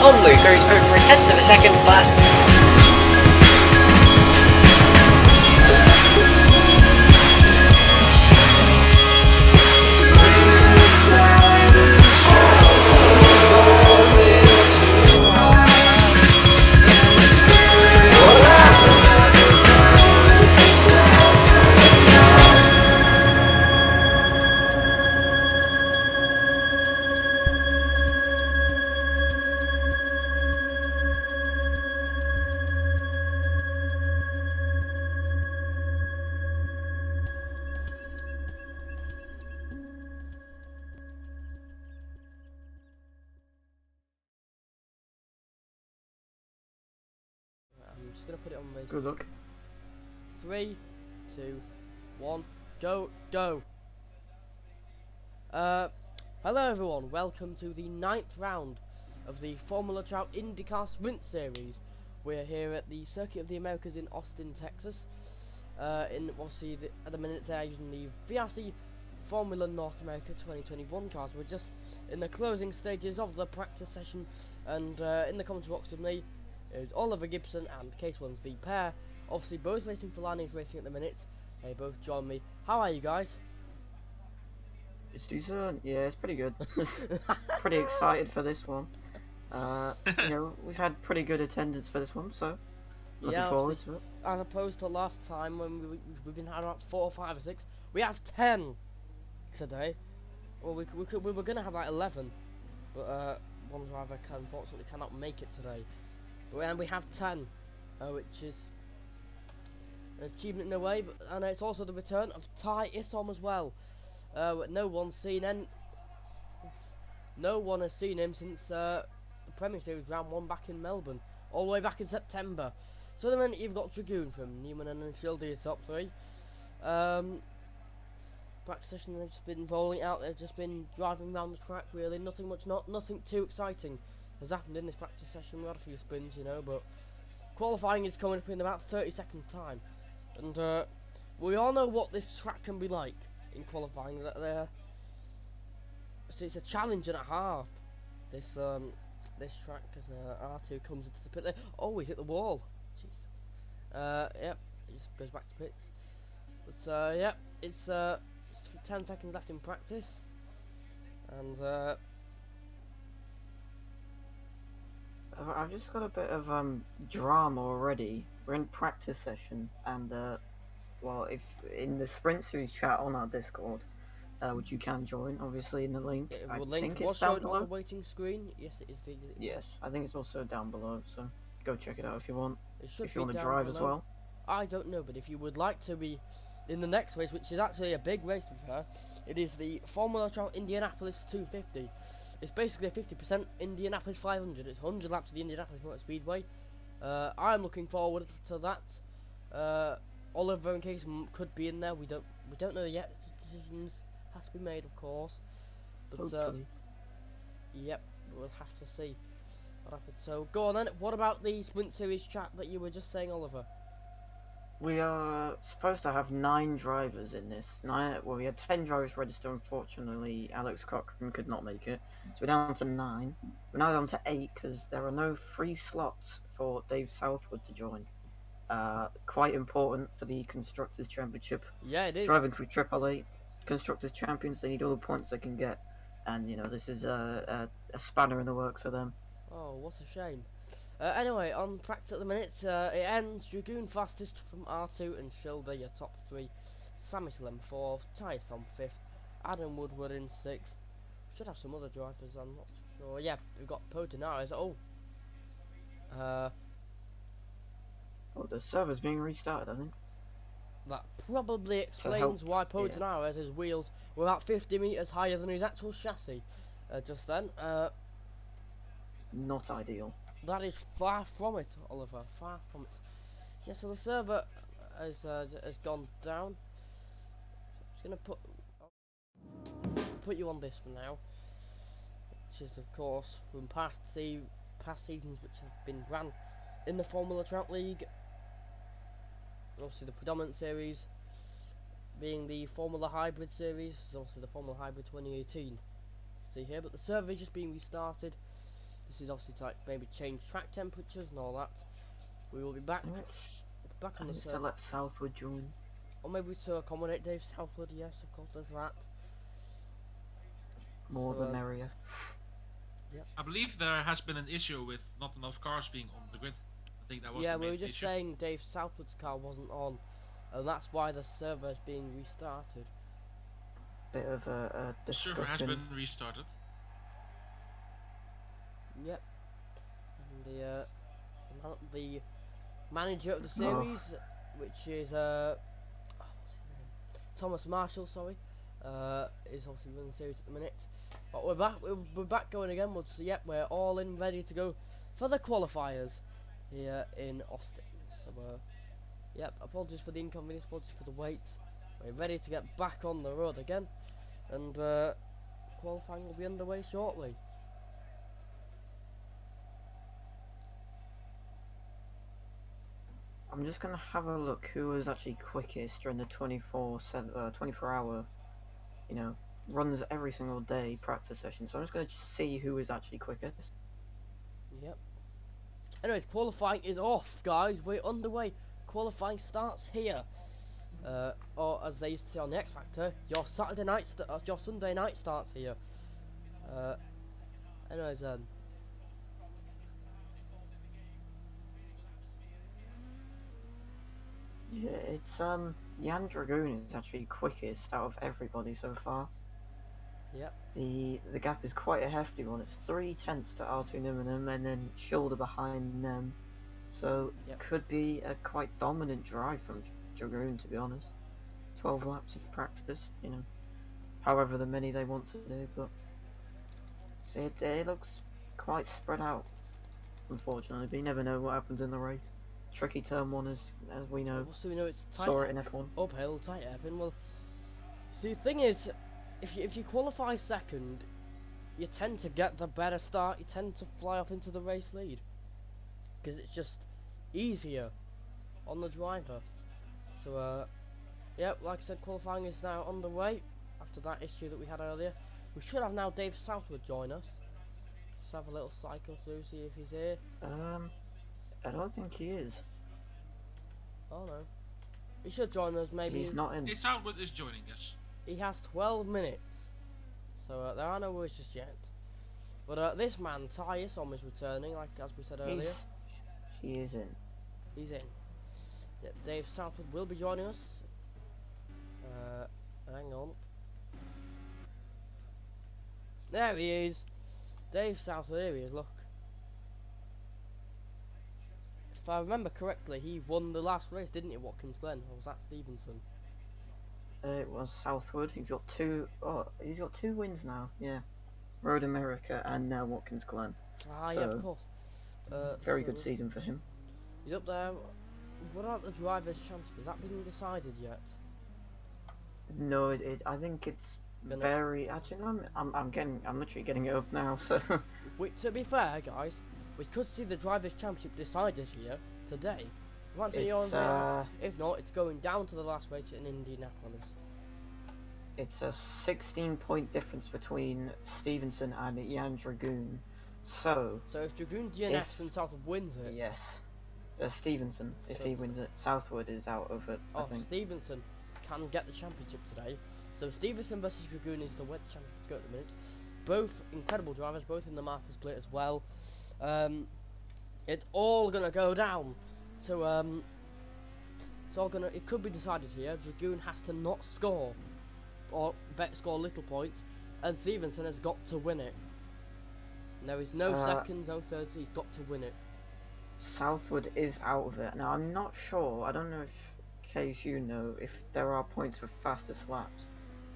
only goes over a tenth of a second faster. I'm just gonna put it on race. Good luck. 3, 2, 1, go. Hello everyone, welcome to the 9th round of the Formula Trout IndyCar Sprint Series. We're here at the Circuit of the Americas in Austin, Texas. Obviously at the minute they're using the VRC Formula North America 2021 cars. We're just in the closing stages of the practice session, and in the commentary box with me is Oliver Gibson and Case Williams, the pair. Obviously both racing for Lanny's Racing at the minute. They both join me. How are you guys? It's decent. Yeah, it's pretty good. Pretty excited for this one. You know, we've had pretty good attendance for this one, so looking forward to it. As opposed to last time when we've been had about 4 or 5 or 6, we have 10 today. Well, we were gonna have like 11, but one driver unfortunately cannot make it today. But we have 10, which is an achievement in a way, and it's also the return of Ty Isom as well. No one has seen him since the Premier Series round 1 back in Melbourne, all the way back in September. So at the minute you've got Dragoon from Newman and Shildy top 3. Practice session, they've just been rolling out, they've just been driving around the track really, nothing too exciting has happened in this practice session. We had a few spins, you know, but qualifying is coming up in about 30 seconds time, and we all know what this track can be like in qualifying. It's a challenge and a half, this track, because R2 comes into the pit there. Oh, he's hit the wall. Jesus. Yep, he just goes back to pits. But yeah, it's 10 seconds left in practice, and I've just got a bit of drama already. We're in practice session, and well, if in the Sprint Series chat on our Discord, which you can join, obviously in the link. I think it's down below. On the waiting screen. Yes, it is. Yes, I think it's also down below. So go check it out if you want. It should if you be want to down drive below. as well. I don't know, but if you would like to be in the next race, which is actually a big race to be fair, it is the Formula Trout Indianapolis 250. It's basically a 50% Indianapolis 500. It's 100 laps of the Indianapolis Motor Speedway. I'm looking forward to that. Oliver and Case could be in there. We don't know yet. Decisions has to be made, of course. But Hopefully. Yep, we'll have to see what happens. So go on then. What about the Sprint Series chat that you were just saying, Oliver? We are supposed to have 9 drivers in this. Well, we had 10 drivers register. Unfortunately, Alex Cochran could not make it, so we're down to 9. We're now down to 8 because there are no free slots for Dave Southwood to join. Quite important for the Constructors' Championship. Yeah, it is. Driving for AAA Constructors Champions, they need all the points they can get, and you know this is a spanner in the works for them. Oh, what a shame. Anyway, on practice at the minute, it ends. Dragoon fastest from R2 and Shilder, your top 3. Samuel 4th, Tyson 5th, Adam Woodward in 6th. Should have some other drivers, I'm not sure. Yeah, we've got Podinares. Oh, the server's being restarted, I think. That probably explains why Podinares' wheels were about 50 metres higher than his actual chassis just then. Not ideal. That is far from it, Oliver. Far from it. Yeah, so the server has gone down. So I'm just gonna put you on this for now, which is of course from past seasons which have been ran in the Formula Trout League. Obviously, the predominant series being the Formula Hybrid series, obviously the Formula Hybrid 2018. See here, but the server is just being restarted. This is obviously to like maybe change track temperatures and all that. We will be back on the To server, let Southwood join. or maybe to accommodate Dave Southwood. Yes, of course, there's that. More the merrier. Yep. I believe there has been an issue with not enough cars being on the grid. I think that was Yeah, the we main were just issue. saying Dave Southwood's car wasn't on, and that's why the server is being restarted. Bit of a The server has discussion. been restarted. Yep. And the manager of the series, which is what's his name? Thomas Marshall, sorry, is obviously running the series at the minute. But we're back. We're back going again. Yep, we're all in, ready to go for the qualifiers here in Austin. So, yep. Apologies for the inconvenience. Apologies for the wait. We're ready to get back on the road again, and qualifying will be underway shortly. I'm just gonna have a look who was actually quickest during the 24-hour, runs every single day practice session. So I'm just gonna see who is actually quickest. Yep. Anyways, qualifying is off, guys. We're underway. Qualifying starts here. Or as they used to say on the X Factor, your Saturday night, your Sunday night starts here. Anyways, Yeah, it's Jan Dragoon is actually quickest out of everybody so far. Yep. The gap is quite a hefty one. It's 3/10 to R2 Nimmingham and then shoulder behind them. So Yep. could be a quite dominant drive from Dragoon, to be honest. 12 laps of practice, however the many they want to do, but see, it looks quite spread out, unfortunately, but you never know what happens in the race. Tricky turn one, as we know. So we know it's tight. Saw it in F1. Uphill, tight hairpin. Well, see, the thing is, if you qualify second, you tend to get the better start. You tend to fly off into the race lead because it's just easier on the driver. So, yeah, like I said, qualifying is now underway after that issue that we had earlier. We should have now Dave Southwood join us. Just have a little cycle through, see if he's here. I don't think he is. Oh no, he should join us. Maybe He's not in. Southwood is joining us. He has 12 minutes, so there are no worries just yet. But this man, Tyson, is returning, like as we said earlier. He is in. He's in. Yep, Dave Southwood will be joining us. Hang on. There he is. Dave Southwood, here he is, look. If I remember correctly, he won the last race, didn't he, Watkins Glen? Or was that Stevenson? It was Southwood. He's got two wins now. Yeah, Road America and now Watkins Glen. Ah, yeah, of course. Very good season for him. He's up there. What about the Drivers' Championship? Has that been decided yet? No, I think it's very. Actually, I'm literally getting it up now. So. To be fair, guys, we could see the Drivers' Championship decided here today. If not, it's going down to the last race in Indianapolis. It's a 16-point difference between Stevenson and Jan Dragoon. So if Dragoon DNFs and Southwood wins it. Yes. Stevenson, if he wins it, Southwood is out of it. I think. Stevenson can get the championship today. So Stevenson versus Dragoon is the way the championship go at the minute. Both incredible drivers, both in the Master Split as well. It's all gonna go down. So it could be decided here. Dragoon has to not score, or score little points, and Stevenson has got to win it. And there is no seconds, no thirds. He's got to win it. Southwood is out of it. Now, I'm not sure. I don't know if, Case, you know, if there are points for fastest laps.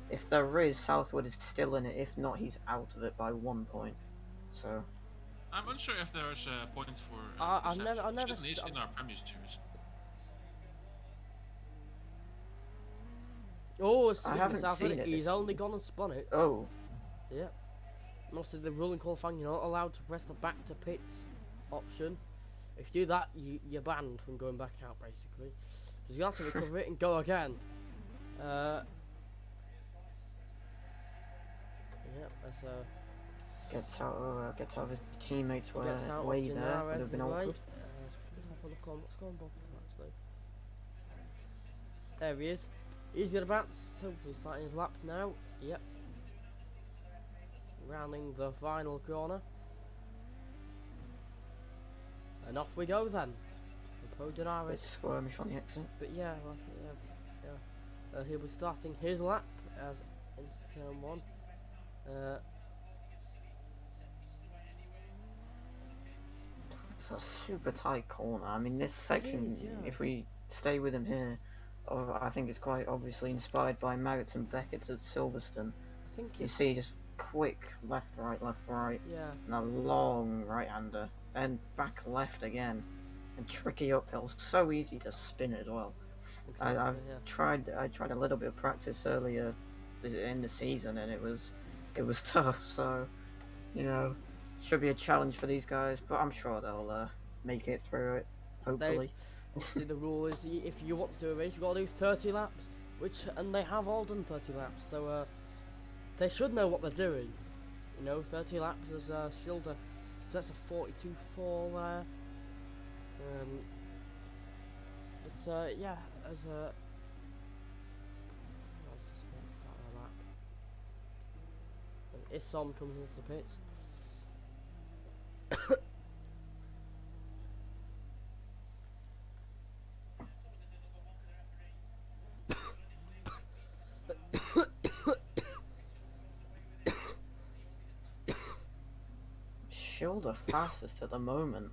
If there is, Southwood is still in it. If not, he's out of it by 1 point. So. I'm unsure if there's a point for. I've never in our Premier Series. Oh, I haven't seen it. He's only gone and spun it. Oh. Yeah. Mostly the ruling qualifying, you're not allowed to press the back to pits option. If you do that, you're banned from going back out, basically. Because you have to recover it and go again. Yeah, that's Gets out of his teammates' Gets out way of there. Would have Dinara's been way. awkward. Let's have a look on what's going on actually. There he is. He's gonna bounce. Hopefully starting his lap now. Yep. Rounding the final corner. And off we go then. Pro Bit Dinara's. squirmish on the exit. But yeah, well, yeah. He'll be starting his lap as in turn 1. It's a super tight corner. I mean, this section, is, yeah. if we stay with him here, I think it's quite obviously inspired by Marriott and Beckett's at Silverstone. I think You it's, see just quick left, right, yeah. and a long right-hander, and back left again, and tricky uphill. So easy to spin as well. Exactly, I've yeah. tried a little bit of practice earlier in the season, and it was tough. So, you know, should be a challenge for these guys, but I'm sure they'll make it through it. Hopefully. Obviously the rule is if you want to do a race, you've got to do 30 laps, and they have all done 30 laps, so they should know what they're doing. You know, 30 laps as Schilder. So that's a 42.4 there. But yeah, as a start our lap. And Isson comes into the pits. Schilder fastest at the moment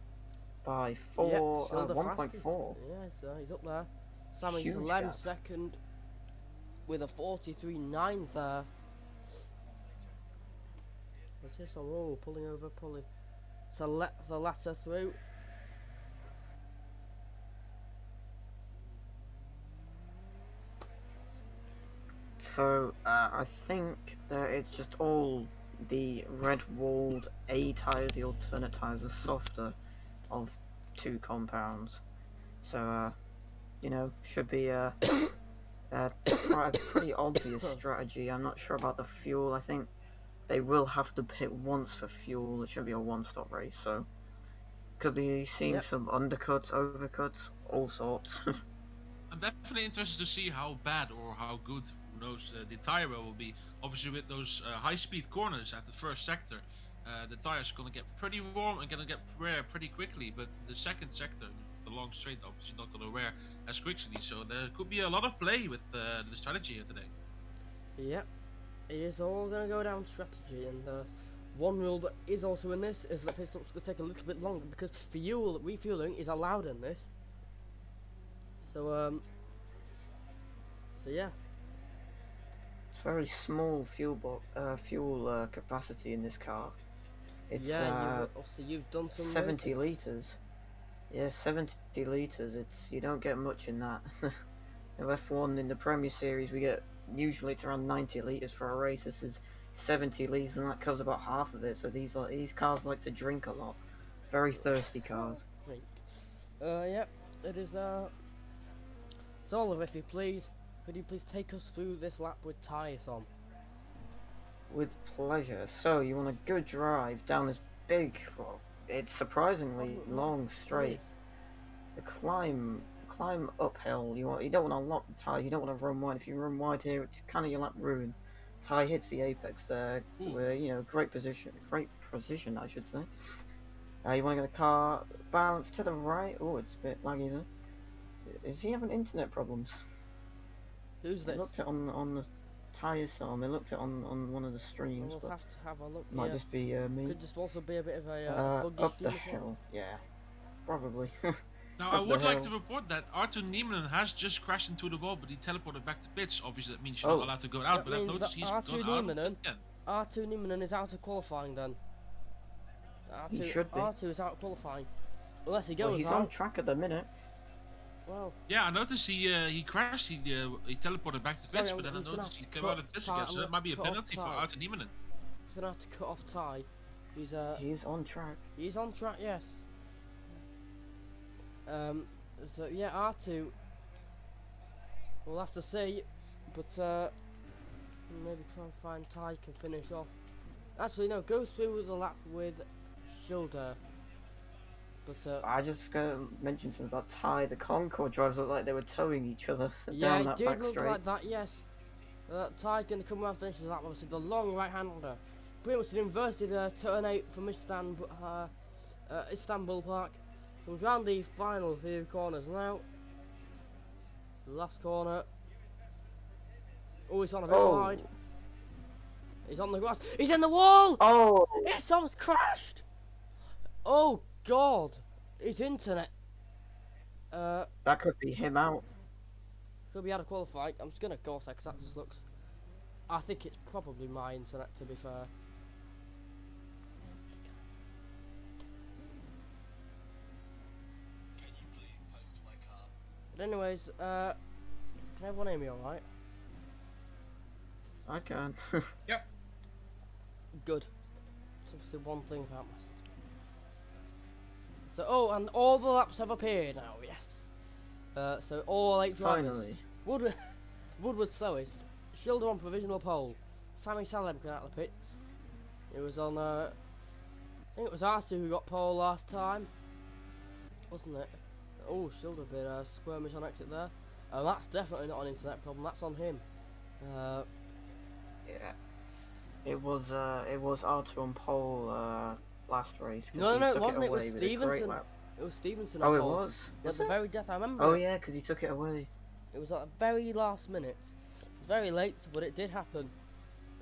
by Yep, 1.4. Yeah, so he's up there. Sammy Huge Salem gap. second with a 43.9 there. What's this on? Oh, pulling over, pulling. So let the latter through. So I think that it's just all the red-walled A tyres, the alternate tyres, are softer of 2 compounds. So you know, should be a pretty obvious strategy. I'm not sure about the fuel. I think they will have to pit once for fuel. It should be a one-stop race, so could be seeing Yep. some undercuts, overcuts, all sorts. I'm definitely interested to see how bad or how good, who knows, the tire wear will be. Obviously, with those high-speed corners at the first sector, the tire's gonna get pretty warm and gonna get wear pretty quickly. But the second sector, the long straight, obviously not gonna wear as quickly. So there could be a lot of play with the strategy here today. Yep, it is all going to go down strategy, and one rule that is also in this is that pit stops going to take a little bit longer because refueling is allowed in this. So yeah. It's very small fuel capacity in this car. It's Yeah, you've done some 70 races. litres. Yeah, 70 litres. You don't get much in that. In F1 in the Premier Series, we get usually it's around 90 litres for a race. This is 70 litres, and that covers about half of it. So these cars like to drink a lot. Very thirsty cars. Drink. Yep, it is. So Oliver, if you please, could you please take us through this lap with tyres on? With pleasure. So you want a good drive down this big, well, it's surprisingly long straight. The climb uphill. You don't want to lock the tyre. You don't want to run wide. If you run wide here, it's kind of your lap ruined. Tyre hits the apex there. Where great precision, I should say. You want to get the car balanced to the right. Oh, it's a bit laggy there. Is he having internet problems? Who's this? I looked at on the tyre SOM. I looked at on one of the streams. We'll but have to have a look. might Yeah. just be me. Could just also be a bit of a bug Up issue the as well. hill, yeah, probably. Now, Up I the would like hill. to report that Arthur Nieminen has just crashed into the wall, but he teleported back to pitch. Obviously, that means you're not allowed to go out, That but I've means noticed that he's R2 gone out Nieminen- again. R2 Nieminen is out of qualifying then. He should be. R2 is out of qualifying. Unless he Well, goes he's out. on track at the minute. Well, Yeah, I noticed he crashed. He teleported back to pitch, Sorry, but then I he's gonna noticed have he to came out cut of pitch time- again. I'm So gonna that might be a cut off penalty for time. Arthur Nieminen. he's gonna have to cut off Ty. He's on track. He's on track, yes. So yeah, R2. We'll have to see, but maybe try and find Ty can finish off. Actually, no, go through the lap with Schilder. But, I just gotta mention something about Ty. The Concord drivers looked like they were towing each other yeah, down it that did back look straight. like that, yes. Ty's going to come around finish the lap, obviously, the long right-hander. Pretty much an inverted turn 8 from Istanbul Park. Comes round the final few corners now. The last corner. Oh, he's on a bit wide. He's on the grass. He's in the wall! Oh! It's almost crashed! Oh, God. His internet. That could be him out. Could be out of qualifying. I'm just going to go off there because that just looks... I think it's probably my internet, to be fair. But anyways, can everyone hear me alright? I can. Yep. Good. It's obviously one thing about my system. So, oh, and all the laps have appeared now, yes. So all 8 drivers. Finally. Woodward slowest. Schilder on provisional pole. Sammy Salem came out of the pits. It was on, I think it was Arthur who got pole last time. Wasn't it? Oh, Schilder a bit squirmish on exit there. That's definitely not an internet problem, that's on him. Yeah. It was Arthur on pole last race. No, he it took wasn't. It was away with a great Stevenson. lap. It was Stevenson. Oh, on it pole. was? Yeah, Was the it? very death. I remember. Oh it. yeah, because he took it away. It was at the very last minute. Very late, but it did happen.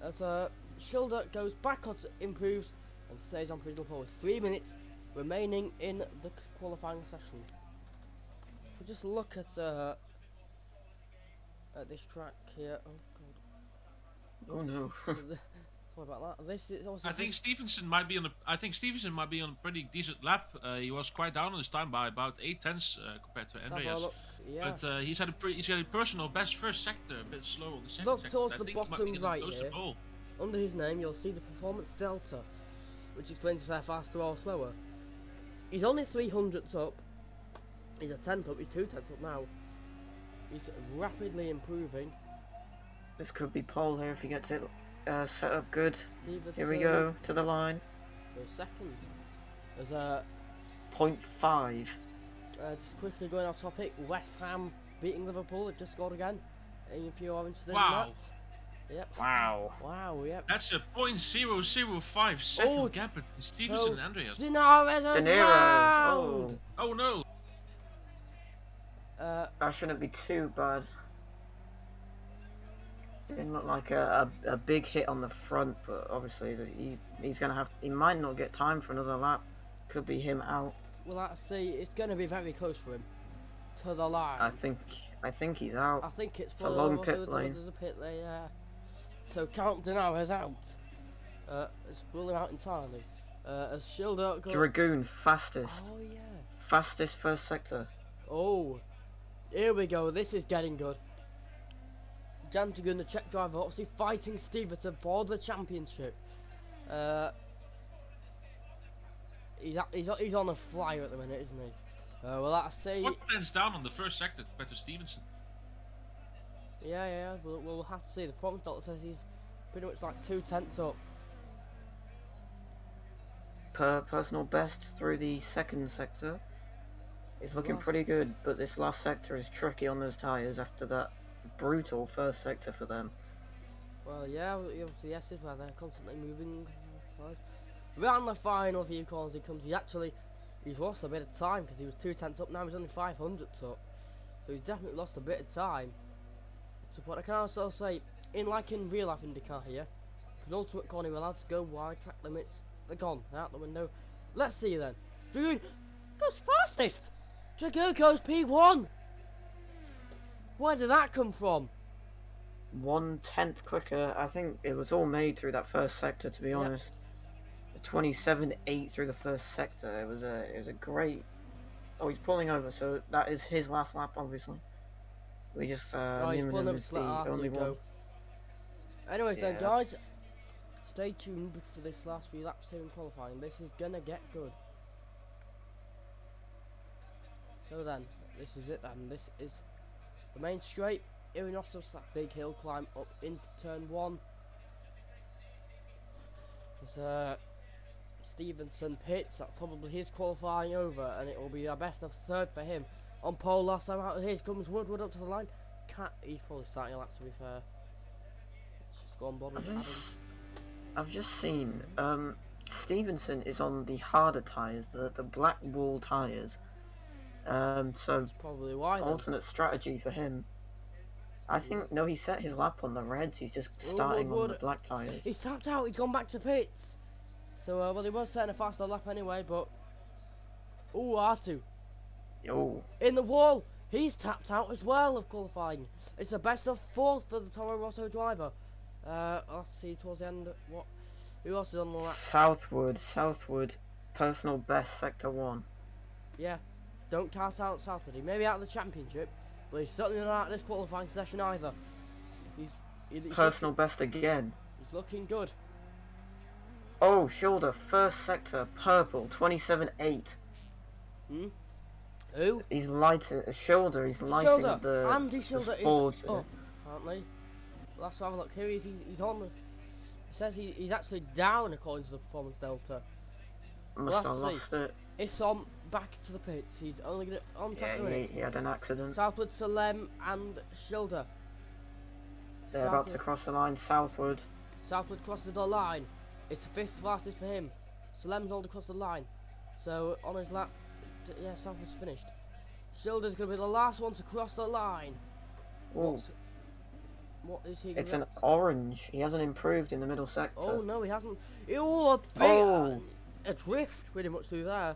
As Schilder goes backwards, improves, and stays on provisional pole with 3 minutes remaining in the qualifying session. If we just look at this track here. Oh god. Oh no. Sorry about that. This is also. I think Stevenson might be on a pretty decent lap. He was quite down on his time by about 8/10 compared to Andreas. Yeah. But he's got a personal best first sector, a bit slow on the second Look sector. towards I the think he might bottom be getting right close to here. pole. Under his name, you'll see the performance delta, which explains if they're faster or slower. He's only 300ths up. He's a 10th up. He's 2/10 up now. He's rapidly improving. This could be pole here if he gets it set up good. Stevenson Here we go to the line. goes second. There's 0.5. just quickly going off topic. West Ham beating Liverpool. It just scored again. If you are interested Wow. in that. Yep. Wow. Wow. Yep. That's a 0.005 second Oh, gap between Stevenson and Andreas. Dinares has De Niro's. round. Oh no! That shouldn't be too bad. It didn't look like a big hit on the front, but obviously he's gonna have. He might not get time for another lap. Could be him out. Well, let's see. It's going to be very close for him to the line. I think he's out. I think it's a long pit also lane. There's a pit there, yeah. So Count Denaro is out. It's ruling out entirely. As Schilder goes. Dragoon fastest. Oh yeah. Fastest first sector. Oh, here we go. This is getting good. Jan Dragoon, the Czech driver, obviously fighting Stevenson for the championship. He's on a flyer at the minute, isn't he? Well, I say. 1/10 down on the first sector compared to Stevenson. Yeah. We'll have to see. The performance doctor says he's pretty much like 2/10 up. Personal best through the second sector. It's looking pretty good, but this last sector is tricky on those tyres after that brutal first sector for them. Well, yeah, obviously, yes, is where they're constantly moving outside. Round the final few corners he comes. He's lost a bit of time because he was 2/10 up. Now he's only 500ths up, so he's definitely lost a bit of time. So, but I can also say, in real life IndyCar here, penultimate corner you're allowed to go wide. Track limits, they're gone, they're out the window. Let's see then. Dragoon goes fastest. Dragoon goes P1. Where did that come from? 1/10 quicker. I think it was all made through that first sector, to be honest. 27.8 through the first sector. It was a great. Oh, he's pulling over, so that is his last lap, obviously. We just He's pulling over is to the let only Artie go. one. Anyways Yeah, then, guys, that's- stay tuned for this last few laps here in qualifying. This is gonna get good. So then, this is it then. This is the main straight. Here in Oslos, that big hill climb up into turn 1. Because Stevenson pits, that's probably his qualifying over, and it will be a best of third for him. On pole last time out, here comes Woodward up to the line. He's probably starting a lap, to be fair. Let's just go on board with Adam. I've just seen, Stevenson is on the harder tyres, the black wool tyres. So That's probably why then. alternate strategy for him. I think, no, he set his lap on the reds, he's just starting on the black tyres. He's tapped out, he's gone back to pits. So, well, he was setting a faster lap anyway, but... Ooh, R2. Oh. In the wall! He's tapped out as well of qualifying. It's a best of fourth for the Toro Rosso driver. Let's see towards the end. Who else is on the lap? Southwood. Personal best, sector 1. Yeah. Don't count out Southwood. He may be out of the championship, but he's certainly not out of this qualifying session either. He's personal best again. He's looking good. Oh, shoulder, first sector, purple, 27.8. Who? He's lighting shoulder. He's lighting Shoulder. the. Andy Shoulder the is up, apparently. Let's have a look. Here he's on. It says he's actually down according to the performance delta. Must have lost it. It's on back to the pits. He's only gonna on track. Yeah, he had an accident. Southwood, Salem, and Shoulder. They're about to cross the line. Southwood. Southwood crosses the line. It's the fifth fastest for him. Salem's already crossed the line. So on his lap, yeah, Southwood's finished. Shoulder's gonna be the last one to cross the line. What is he? It's an orange. He hasn't improved in the middle sector. Oh no, he hasn't. Oh, a drift pretty much through there.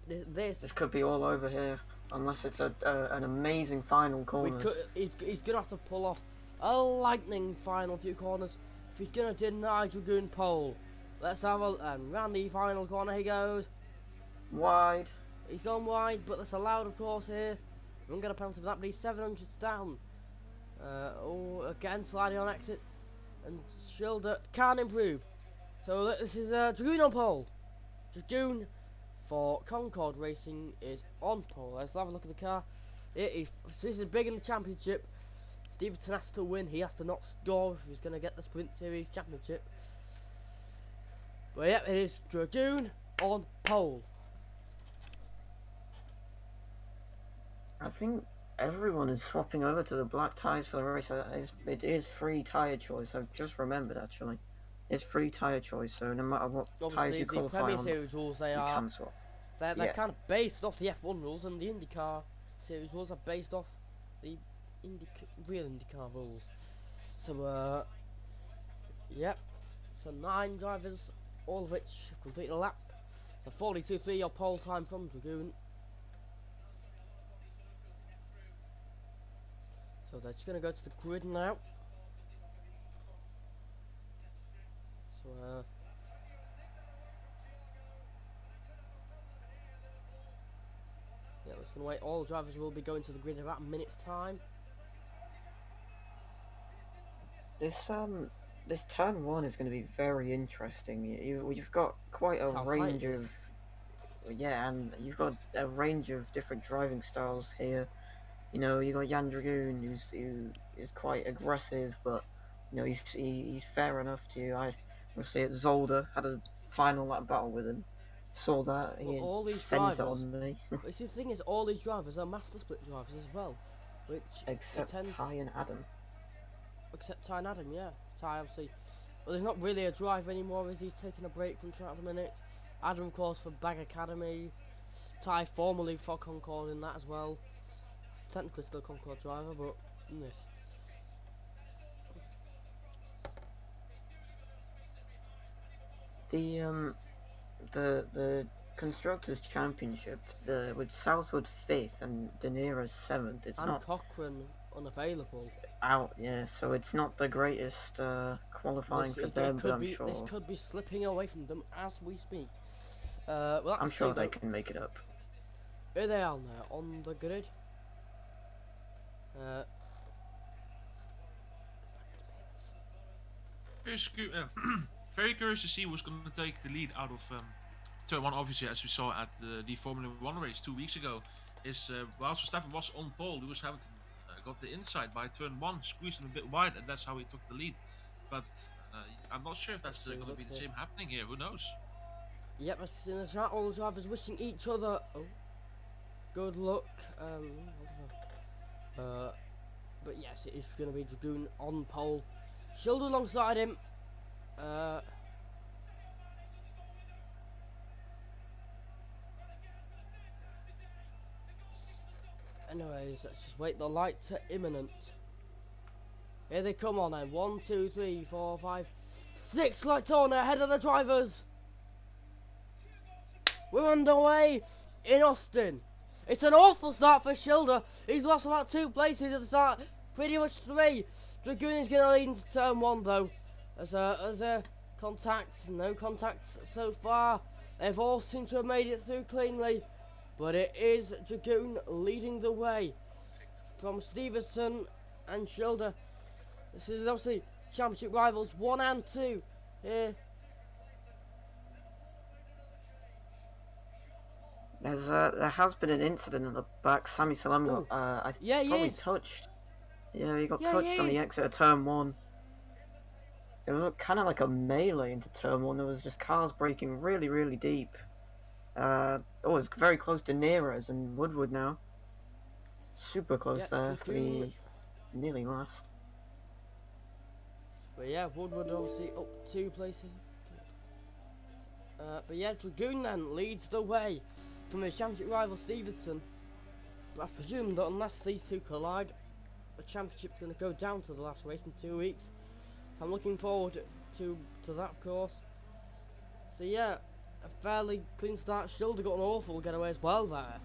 This could be all over here, unless it's an amazing final corner. He's gonna have to pull off a lightning final few corners if he's gonna deny Dragoon pole. Let's have and round the final corner he goes. Wide. He's gone wide, but that's allowed, of course. Here, we won't get a penalty for that, but he's 700s down. Again sliding on exit, and Shoulder can't improve. So this is Dragoon on pole. Dragoon for Concord Racing is on pole. Let's have a look at the car. This is big in the championship. Stevenson has to win. He has to not score if he's going to get the Sprint Series championship. But yep, it is Dragoon on pole. I think everyone is swapping over to the black tyres for the race. It is free tyre choice. I've just remembered actually. It's free tyre choice, so no matter what tyres you qualify on, the Premier Series rules you can swap. They're kind of based off the F1 rules, and the IndyCar Series rules are based off the real IndyCar rules. So, yep. So 9 drivers, all of which have completed a lap. So 42.3 your pole time from Dragoon. So they're just going to go to the grid now. So, yeah, we're just going to wait. All drivers will be going to the grid in about a minute's time. This turn 1 is going to be very interesting. You've got quite a range of, and you've got a range of different driving styles here. You know, you got Jan Dragoon, who is quite aggressive, but you know he's fair enough to you. I obviously at Zolder had a final lap battle with him. Saw that he sent it on me. The thing is, all these drivers are master split drivers as well, which except Ty and Adam. Except Ty and Adam, yeah. Ty obviously, well, there's not really a driver anymore, as he's taking a break from track at the minute. Adam, of course, for Bag Academy. Ty formerly for Concord in that as well. Technically still a Concord driver, but in this. The Constructors' Championship, with Southwood 5th and Danera's 7th, it's not Cochrane unavailable. Out, yeah. So it's not the greatest qualifying for them, but I'm sure this could be slipping away from them as we speak. Well, I'm sure they can make it up. Here they are now on the grid. Very curious to see who's going to take the lead out of turn 1. Obviously, as we saw at the Formula 1 race 2 weeks ago, is whilst Verstappen was on pole, Lewis Hamilton got the inside by turn 1, squeezed him a bit wide, and that's how he took the lead. But I'm not sure if that's Let's going to look be the here. same happening here. Who knows? Yep, I see in the chat all the drivers wishing each other good luck. But yes, it is going to be Dragoon on pole. Shield alongside him. Anyways, let's just wait. The lights are imminent. Here they come on then. 1, 2, 3, 4, 5, 6 lights on ahead of the drivers. We're underway in Austin. It's an awful start for Schilder. He's lost about 2 places at the start. Pretty much 3. Dragoon is going to lead into turn 1 though. As a contact. No contacts so far. They've all seemed to have made it through cleanly. But it is Dragoon leading the way from Stevenson and Schilder. This is obviously championship rivals 1 and 2 here. There has been an incident at the back. Sammy Salem got probably touched. Yeah, he got touched on the exit of turn 1. It looked kind of like a melee into turn 1. There was just cars braking really, really deep. It's very close to Neres and Woodward now. Super close there for the nearly last. But yeah, Woodward obviously up 2 places. But yeah, Dragoon then leads the way from his championship rival Stevenson. But I presume that unless these two collide, the championship's going to go down to the last race in 2 weeks. I'm looking forward to that, of course. So yeah, a fairly clean start. Schilder got an awful getaway as well there.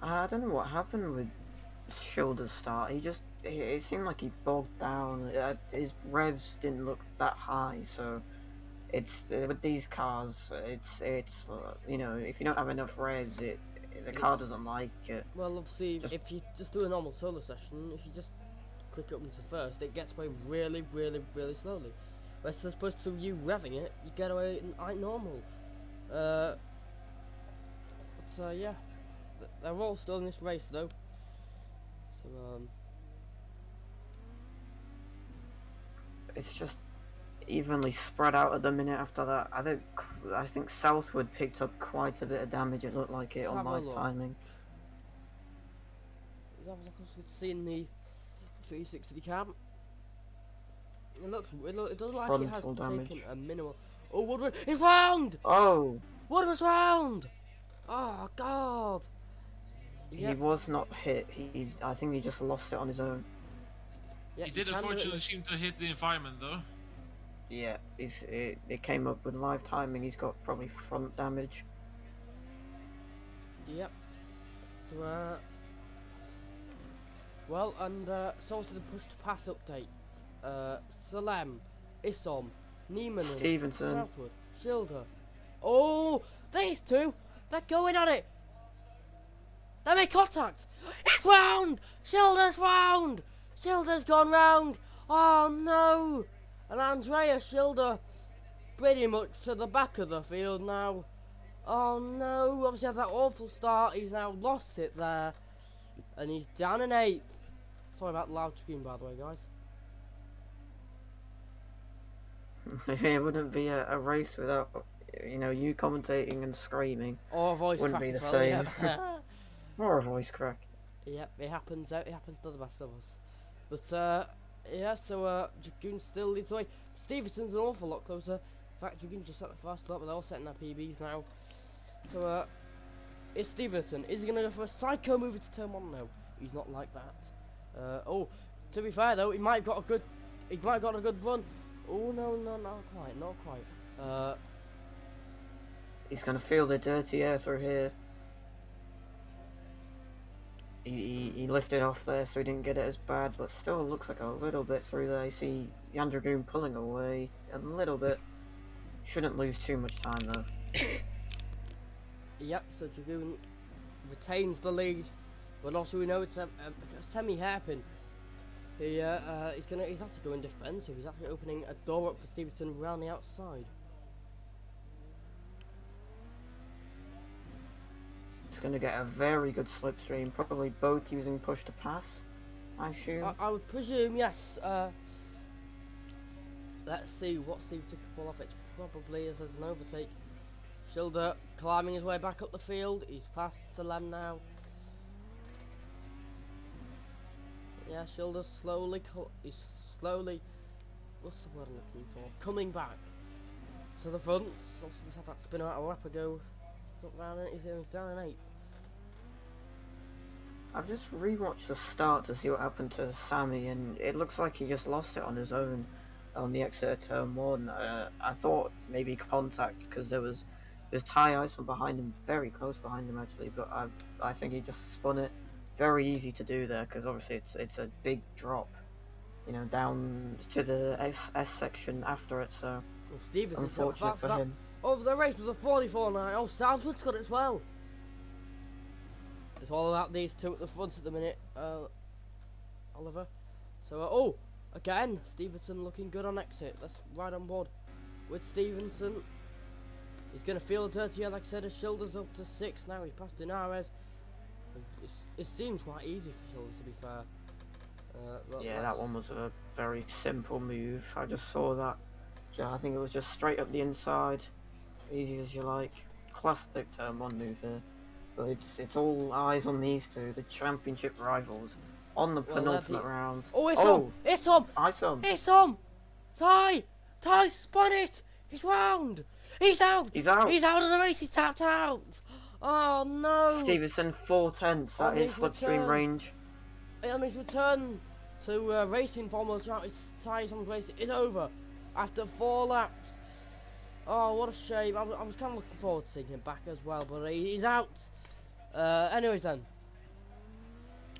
I don't know what happened with Schilder's start. It seemed like he bogged down. His revs didn't look that high, so it's with these cars, it's you know, if you don't have enough revs, the car doesn't like it. Well, obviously, if you just do a normal solo session, if you just click up into first, it gets away really, really, really slowly. Whereas as opposed to you revving it, you get away like normal. Yeah, they're all still in this race though. So it's just evenly spread out at the minute. After that, I think Southwood picked up quite a bit of damage. It looked like it on live timing. Let's have a look. As we can see in the 360 cam, it does like it has taken a minimal. Oh, Woodward is round! Oh, Woodward's round! Oh God! He was not hit. I think he just lost it on his own. Yeah, he did unfortunately seem to hit the environment though. Yeah, it came up with live timing. He's got probably front damage. Yep. So well, and so also the push to pass updates. Salem, Isom, Neiman, Stevenson, Southwood, Schilder. Oh, these two, they're going at it. They make contact. It's round. Schilder's round. Schilder's gone round. Oh no. And Andrea Schilder pretty much to the back of the field now. Oh no, obviously had that awful start. He's now lost it there. And he's down in 8th. Sorry about the loud screen, by the way, guys. It wouldn't be a race without, you know, you commentating and screaming. Or a voice wouldn't crack be the as same. Yeah. Or a voice crack. Yep, it happens to the best of us. But yeah, so Dragoon still leads the way. Stevenson's an awful lot closer. In fact, Dragoon just set the first lap, but they're all setting their PBs now. So it's Stevenson. Is he gonna go for a psycho move into turn 1? No, he's not like that. Oh, to be fair though, he might have got a good run. Oh no, not quite. He's gonna feel the dirty air through here. He lifted off there, so he didn't get it as bad, but still looks like a little bit through there. You see Jan Dragoon pulling away a little bit. Shouldn't lose too much time though. Yep, so Dragoon retains the lead, but also we know it's a semi-hairpin. He's actually going defensive. He's actually opening a door up for Stevenson around the outside. going to get a very good slipstream, probably both using push to pass, I assume. I would presume, yes. Let's see what Steve can pull off. It probably is as an overtake. Schilder climbing his way back up the field. He's past Salem now. Yeah, Schilder slowly, what's the word I'm looking for? Coming back to the front. Obviously, we had that spin out a lap ago. Up round it, he's down in 8th. I've just rewatched the start to see what happened to Sammy, and it looks like he just lost it on his own on the exit of turn 1. I thought maybe contact, because there's Ty Ison behind him, very close behind him actually, but I think he just spun it. Very easy to do there, because obviously it's a big drop, you know, down to the S section after it, so Well, Stevenson unfortunate for him. Over the race with a 44.9. Oh, Southwood's got it as well. It's all about these two at the front at the minute, Oliver. So, oh, again, Stevenson looking good on exit. That's right on board with Stevenson. He's going to feel dirty, like I said. His Schilder's up to 6 now. He's passed Dinares. It seems quite easy for Schilder, to be fair. Yeah, that one was a very simple move. I just saw that. Yeah, I think it was just straight up the inside. Easy as you like. Classic turn 1 move here. But it's all eyes on these two, the championship rivals, on the penultimate round. Oh, it's on! It's on! It's on! Ty spun it! He's round! He's out! He's out of the race, he's tapped out! Oh no! Stevenson 4/10 at his slipstream range. On his return to racing Formula Trout, Ty's race is over after 4 laps. Oh, what a shame. I was kind of looking forward to seeing him back as well, but he's out. Anyways then,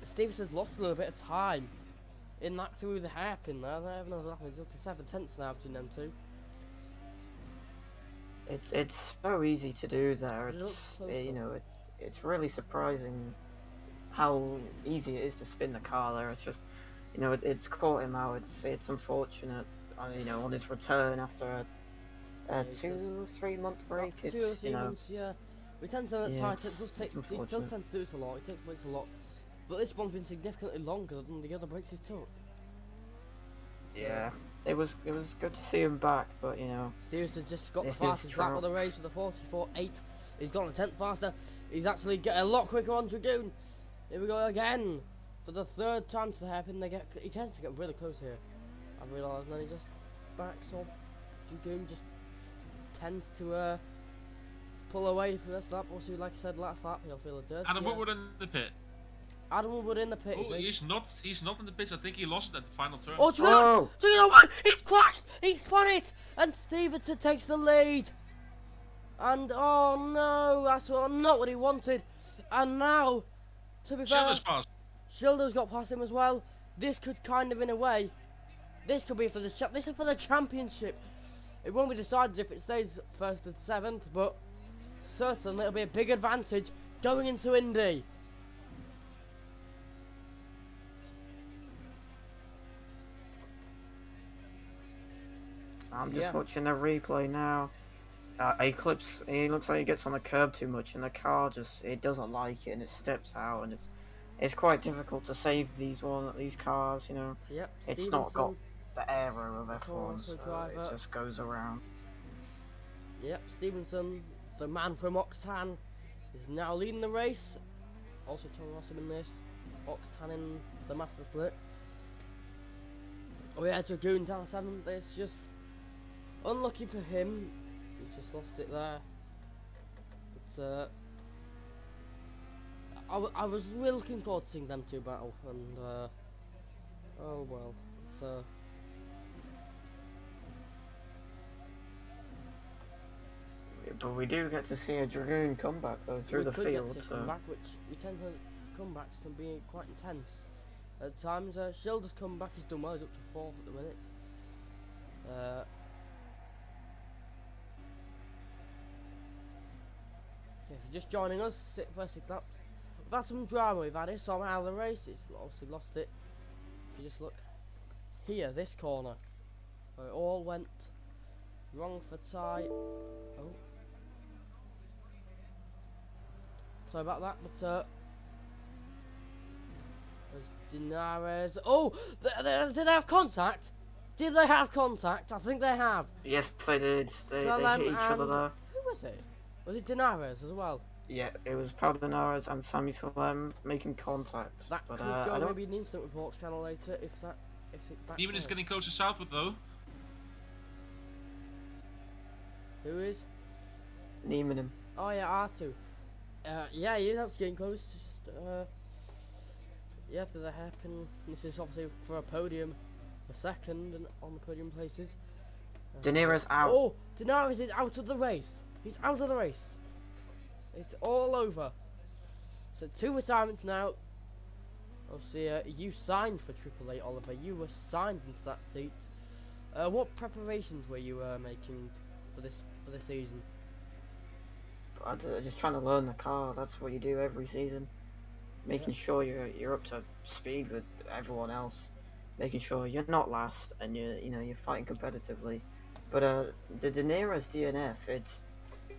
Stevenson's lost a little bit of time in that through the hairpin there. He's up to 7/10 now between them two. It's so easy to do there. It's really surprising how easy it is to spin the car there. It's just, it's caught him out. It's unfortunate. On his return after a 2-3 month break. 2 or 3 months, yeah. We tend to it does tend to do this a lot. It takes breaks a lot, but this one's been significantly longer than the other breaks he's took. So, yeah, it was good to see him back, but Stevenson just got the fastest lap of the race with a 44.8. He's gone a 10th faster. He's actually getting a lot quicker on Dragoon. Here we go again for the 3rd time to the hairpin. He tends to get really close here, I've realised, and then he just backs off. Dragoon just tends to pull away for this lap. Also, like I said last lap, he'll feel a dirty. Adam Woodward in the pit. Adam Woodward in the pit. Oh, he's not in the pit. I think he lost it at the final turn. Oh, do you know what? He's crashed. He spun it, and Stevenson takes the lead. And oh no, that's not what he wanted. And now, to be fair, Schilder's passed. Schilder's got past him as well. This could kind of, in a way, this could be for the this is for the championship. It won't be decided if it stays 1st and 7th, but certainly it'll be a big advantage going into Indy. I'm just watching the replay now. Eclipse, he looks like he gets on the curb too much, and the car it doesn't like it, and it steps out, and it's quite difficult to save these cars. Yep. It's not got the aero of F1, so it just goes around. Yep, Stevenson, the man from Octan, is now leading the race. Also Tom Rossum in this. Octan in the Master Split. Oh yeah, Dragoon down 7th. It's just unlucky for him. He's just lost it there. But I was really looking forward to seeing them two battle, and oh well. It's But we do get to see a Dragoon comeback though through the field. Comeback, which we tend to comebacks can be quite intense at times. Schilder's comeback is done well. He's up to 4th at the minute. If you're just joining us, first 6 laps. We've had some drama. We've had Isom out of the race. It's obviously lost it. If you just look here, this corner, where it all went wrong for Ty. Oh. Sorry about that, but there's Dinares. Oh, did they have contact? Did they have contact? I think they have. Yes, they did. They Salem hit each other and there. who was it? Was it Dinares as well? Yeah, it was Paldenares and Sami Salem making contact. That but, could I go don't... maybe an instant reports channel later if it Demon is backfires. getting closer southward though. Who is? Neiman. Oh yeah, R2. Yeah, he is actually getting close. Just yeah, to the happen. This is obviously for a podium, for second and on the podium places. Daenerys out. Oh, Daenerys is out of the race. He's out of the race. It's all over. So 2 retirements now. Obviously, you signed for Triple Eight, Oliver. You were signed into that seat. What preparations were you making for this season? I'm just trying to learn the car. That's what you do every season. Making sure you're up to speed with everyone else. Making sure you're not last and you're fighting competitively. But the Daenerys DNF, it's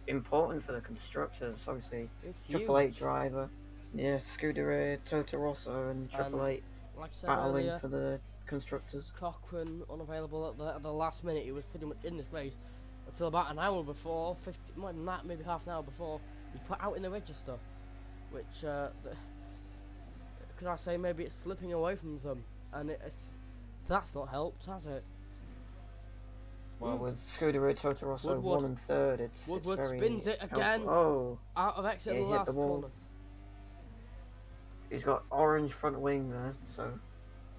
important for the constructors. Obviously, It's Triple Eight huge. driver, yeah, Scuderia, Tota Rosso, and Triple Eight Like I said battling earlier, for the constructors. Cochrane unavailable at the last minute. He was pretty much in this race until about an hour before, 50, more than that, maybe half an hour before he put out in the register. Which, could I say, maybe it's slipping away from them, and that's not helped, has it? Well, with Scuderia, Tota Rosso, Woodward. 1 and 3rd, it's Woodward very spins it helpful. again. Oh, Out of exit Yeah, the he hit last the wall. corner. he's got orange front wing there, so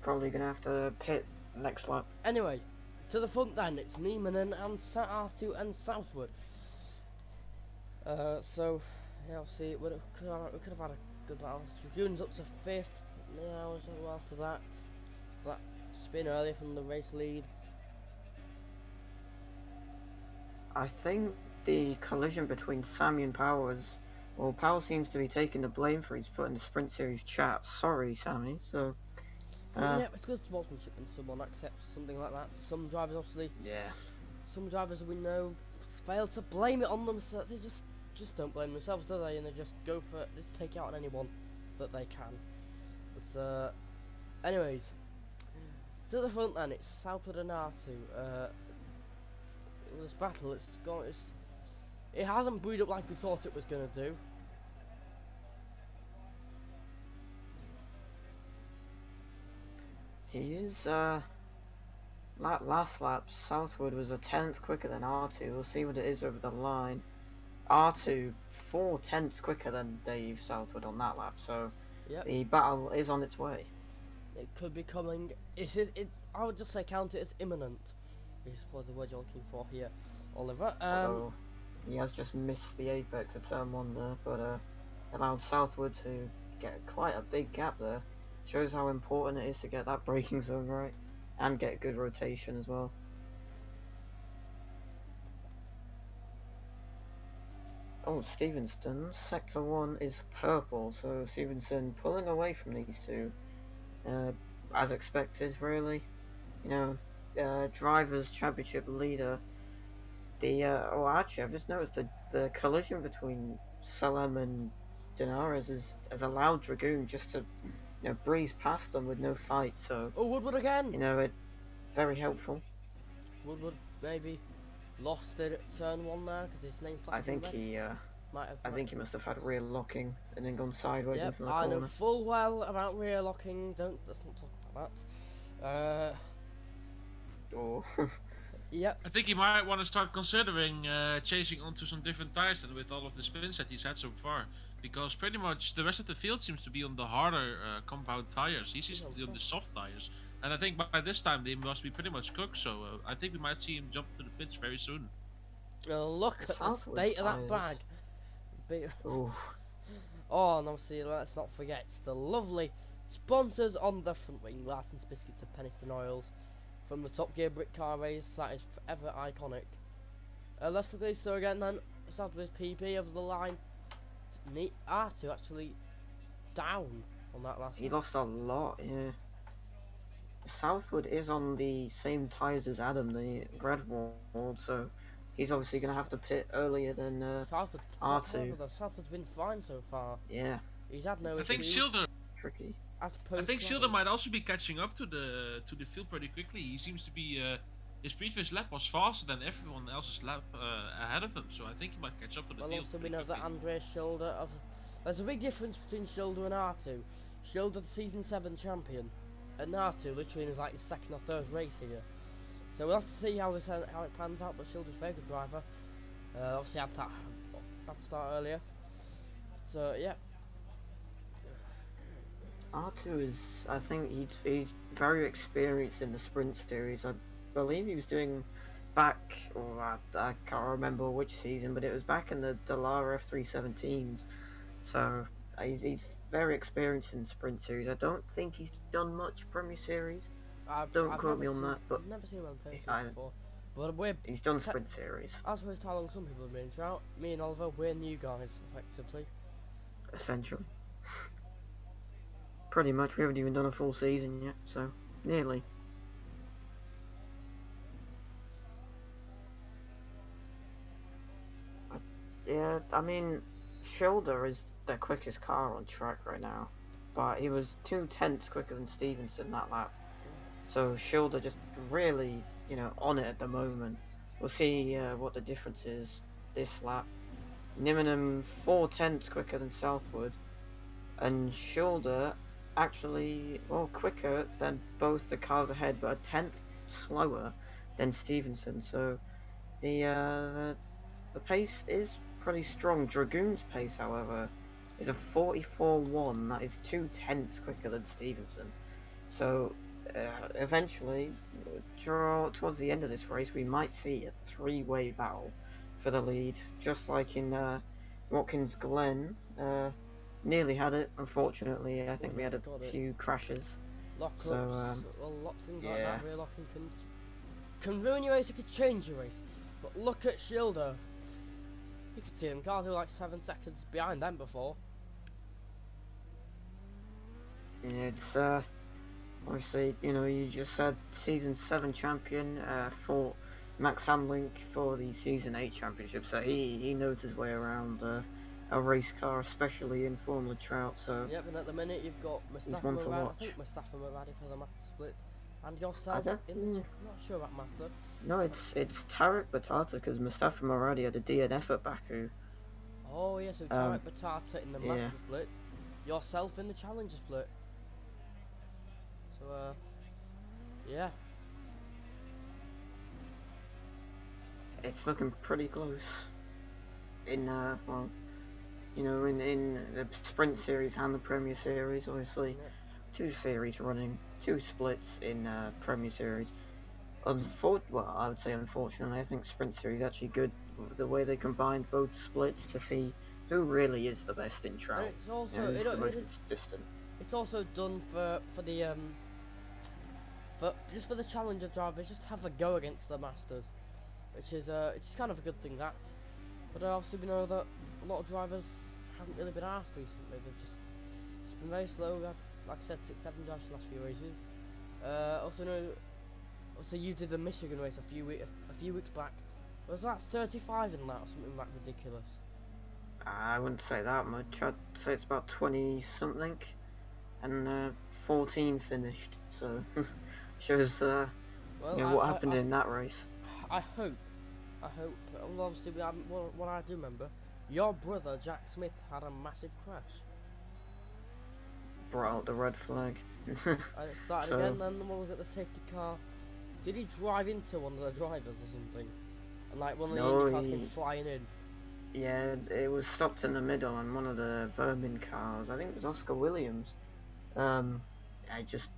probably gonna have to pit next lap. Anyway, to the front then, it's Neiman and R2 and Southwood. So, yeah, I'll see, we could have had a good battle. Dragoon's up to 5th now, so after that spin earlier from the race lead. I think the collision between Sammy and Powers, well, Powers seems to be taking the blame for his put in the Sprint Series chat. Sorry, Sammy. So, Yeah, it's good sportsmanship when someone accepts something like that. Some drivers obviously, yeah. some drivers we know fail to blame it on themselves. They just don't blame themselves, do they? And they just go for it. They just take it out on anyone that they can. But anyways, to the front then, it's Southwood and R2. This battle, it hasn't brewed up like we thought it was gonna do. He is, last lap, Southwood was a 10th quicker than R2. We'll see what it is over the line. R2, 4 tenths quicker than Dave Southwood on that lap, so Yep. the battle is on its way. It could be coming. I would just say count it as imminent. Is probably the word you're looking for here, Oliver. Although he has just missed the apex of turn 1 there, but allowed Southwood to get quite a big gap there. Shows how important it is to get that braking zone right and get good rotation as well. Oh, Stevenson, sector 1 is purple, so Stevenson pulling away from these two, as expected, really. Drivers' Championship leader. Actually, I've just noticed the collision between Salem and Daenerys has allowed Dragoon just to, breeze past them with no fight. So, Oh, Woodward again. it very helpful. Woodward maybe lost it at turn 1 there because his name flashed. I think red. he, Might have. I think he must have had rear locking and then gone sideways Yep, into the I corner. know full well about rear locking. Let's not talk about that. Oh. Yep. I think he might want to start considering chasing onto some different tires than with all of the spins that he's had so far. Because pretty much the rest of the field seems to be on the harder compound tires. He seems to be on the soft tires. And I think by this time they must be pretty much cooked. So I think we might see him jump to the pits very soon. Look at the Southwood state of that tyres. bag. Ooh. Oh, and obviously let's not forget the lovely sponsors on the front wing, Larson's Biscuits and Peniston Oils. From the Top Gear Brick Car race, that is forever iconic. Let's look at this. So again, then Southwood's PB over the line. R2 actually down on that last. He lost a lot, yeah. Southwood is on the same tyres as Adam, the red wall, so he's obviously going to have to pit earlier than R2. Southwood's been fine so far. Yeah, He's had no I think issues. Schilder. tricky. As I think post Schilder might also be catching up to the field pretty quickly. He seems to be his previous lap was faster than everyone else's lap ahead of him, so I think he might catch up to the Well, field. also we pretty know that quickly. Andreas Schilder. There's a big difference between Schilder and R2. Schilder, the season 7 champion, and R2 literally is like his second or third race here. So we'll have to see how it pans out. But Schilder's a very good driver. Obviously had that start earlier. So yeah. R2 is, I think he's very experienced in the sprint series. I believe he was doing back, or I can't remember which season, but it was back in the Dallara F317s. So he's very experienced in the sprint series. I don't think he's done much Premier Series. Don't quote me on that, but I've never seen him on Premier I- Series before. But he's done sprint series, as opposed to how long some people have been out. Me and Oliver, we're new guys, effectively. essentially. Pretty much, we haven't even done a full season yet, so nearly. Yeah, I mean, Schilder is the quickest car on track right now, but he was 2/10 quicker than Stevenson that lap. So Schilder just really, on it at the moment. We'll see what the difference is this lap. Nimmingham 4/10 quicker than Southwood, and Schilder actually, quicker than both the cars ahead, but a 10th slower than Stevenson. So the pace is pretty strong. Dragoon's pace, however, is a 44.1. That is 2/10 quicker than Stevenson. So eventually, towards the end of this race, we might see a three-way battle for the lead, just like in Watkins Glen. Nearly had it, unfortunately. I think we had a few crashes. Lockups, So, things like yeah. that, rear locking can ruin your race, it could change your race. But look at Schilder. You can see them cars who were like 7 seconds behind them before. It's obviously, you just said season 7 champion for Max Hamlin for the season 8 championship, so he knows his way around a race car, especially in Formula Trout. So Yep, and at the minute you've got Mustafa one to Murad. I watch. think Mustafa Murad for the Master Split, and yourself don't- in the. I'm not sure about Master. no, it's Tarek Batata, because Mustafa Moradi had a DNF at Baku. Oh yeah, so Tarek Batata in the yeah. Master Split, yourself in the Challenger Split. So yeah. It's looking pretty close. In in the Sprint Series and the Premier Series, obviously. Yeah. 2 series running, 2 splits in Premier Series. I would say unfortunately, I think Sprint Series is actually good. The way they combined both splits to see who really is the best in Trout. And it's also Who's the most consistent. it's also done for the just for the Challenger drivers, just have a go against the Masters, which is it's kind of a good thing that. But obviously we know that a lot of drivers haven't really been asked recently. They've just it's been very slow. We had, like I said, 6-7 drivers the last few races. Also you did the Michigan race a few weeks back. Was that 35 in that or something like ridiculous? I wouldn't say that much. I'd say it's about 20 something, and 14 finished. So shows Well, what happened in that race. I hope. Well, obviously, what I do remember, your brother Jack Smith had a massive crash, Brought out the red flag. and it started So- again. Then what was it? The safety car. Did he drive into one of the drivers or something? And like one of the No, Indy cars came he- flying in. Yeah, it was stopped in the middle on one of the Vermin cars. I think it was Oscar Williams. I just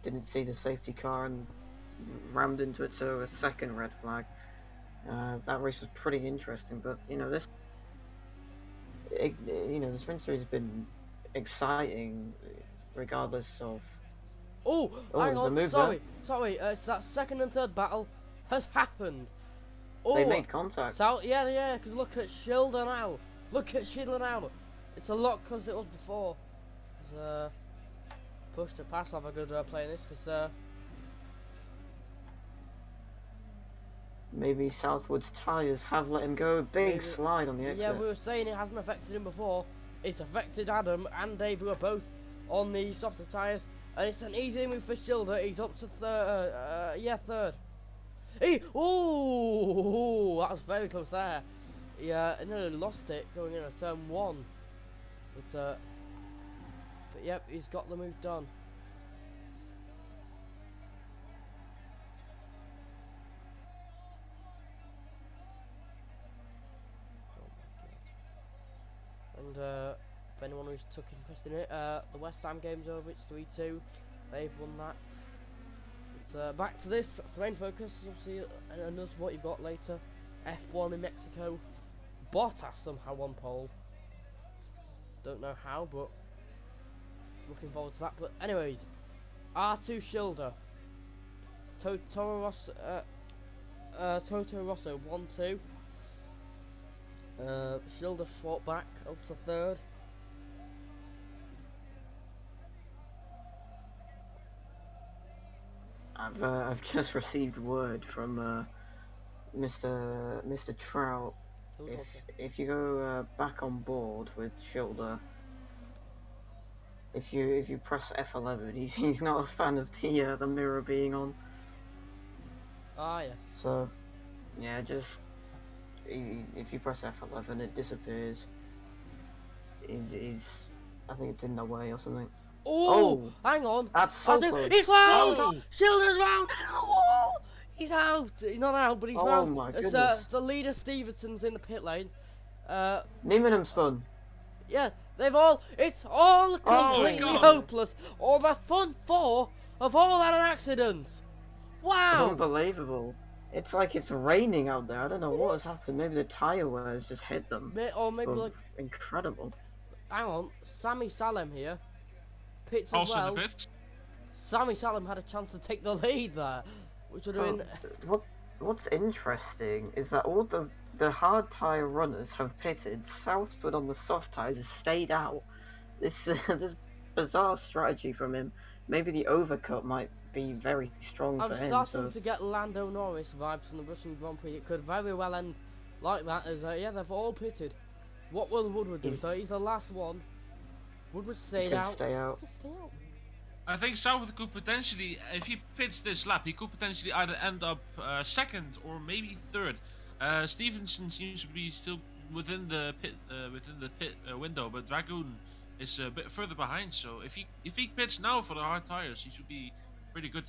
didn't see the safety car and rammed into it, so a second red flag. That race was pretty interesting, but the Sprint Series has been exciting, regardless of. Oh, Oh, hang there's a on, move sorry. It's that second and third battle has happened. Oh, They made contact. yeah, because look at Schilder now. It's a lot closer than it was before. It's push to pass. I'll have a good play in this because Maybe Southwood's tyres have let him go. Big Maybe- slide on the exit. Yeah, we were saying it hasn't affected him before. It's affected Adam and Dave, who are both on the softer tyres. And it's an easy move for Schilder. He's up to third. Ooh, that was very close there. Yeah, nearly lost it going into turn 1. But yep, he's got the move done. And for anyone who's took interest in it, the West Ham game's over. It's 3-2. They've won that. But back to this. That's the main focus. Obviously, and that's what you've got later. F1 in Mexico. Bottas somehow won pole. Don't know how, but looking forward to that. But anyways, R2 Schilder. Toro Rosso 1-2. Schilder fought back up to third. I've just received word from Mr. Trout. If you go back on board with Schilder, if you press F11, he's not a fan of the mirror being on. Ah yes. So yeah, just if you press F11, it disappears. I think it's in the way or something. Oh, hang on. That's so close. He's round! Oh. Schilder's round! Oh, he's out! He's not out, but he's Oh round. my It's goodness. the leader Stevenson's in the pit lane. Niemann spun. Yeah, it's all completely God. hopeless. Or the front four have all had an accident. Wow! Unbelievable. It's like it's raining out there. I don't know what has happened. Maybe the tyre wear has just hit them. Or maybe But like, incredible. hang on, Sammy Salem here. Pits as Also well. the pits. Sammy Salem had a chance to take the lead there, which would have been. What's interesting is that all the hard tyre runners have pitted. Southwood on the soft tyres has stayed out. This bizarre strategy from him. Maybe the overcut might be very strong I'm for him. starting to get Lando Norris vibes from the Russian Grand Prix. It could very well end like that, as yeah, they've all pitted. What will Woodward do? So he's the last one. Woodward stayed gonna out. stay out. Just stay out. I think Southwood could potentially, if he pits this lap, he could potentially either end up second or maybe third. Stevenson seems to be still within the pit window, but Dragoon is a bit further behind. So if he pits now for the hard tires, he should be pretty good.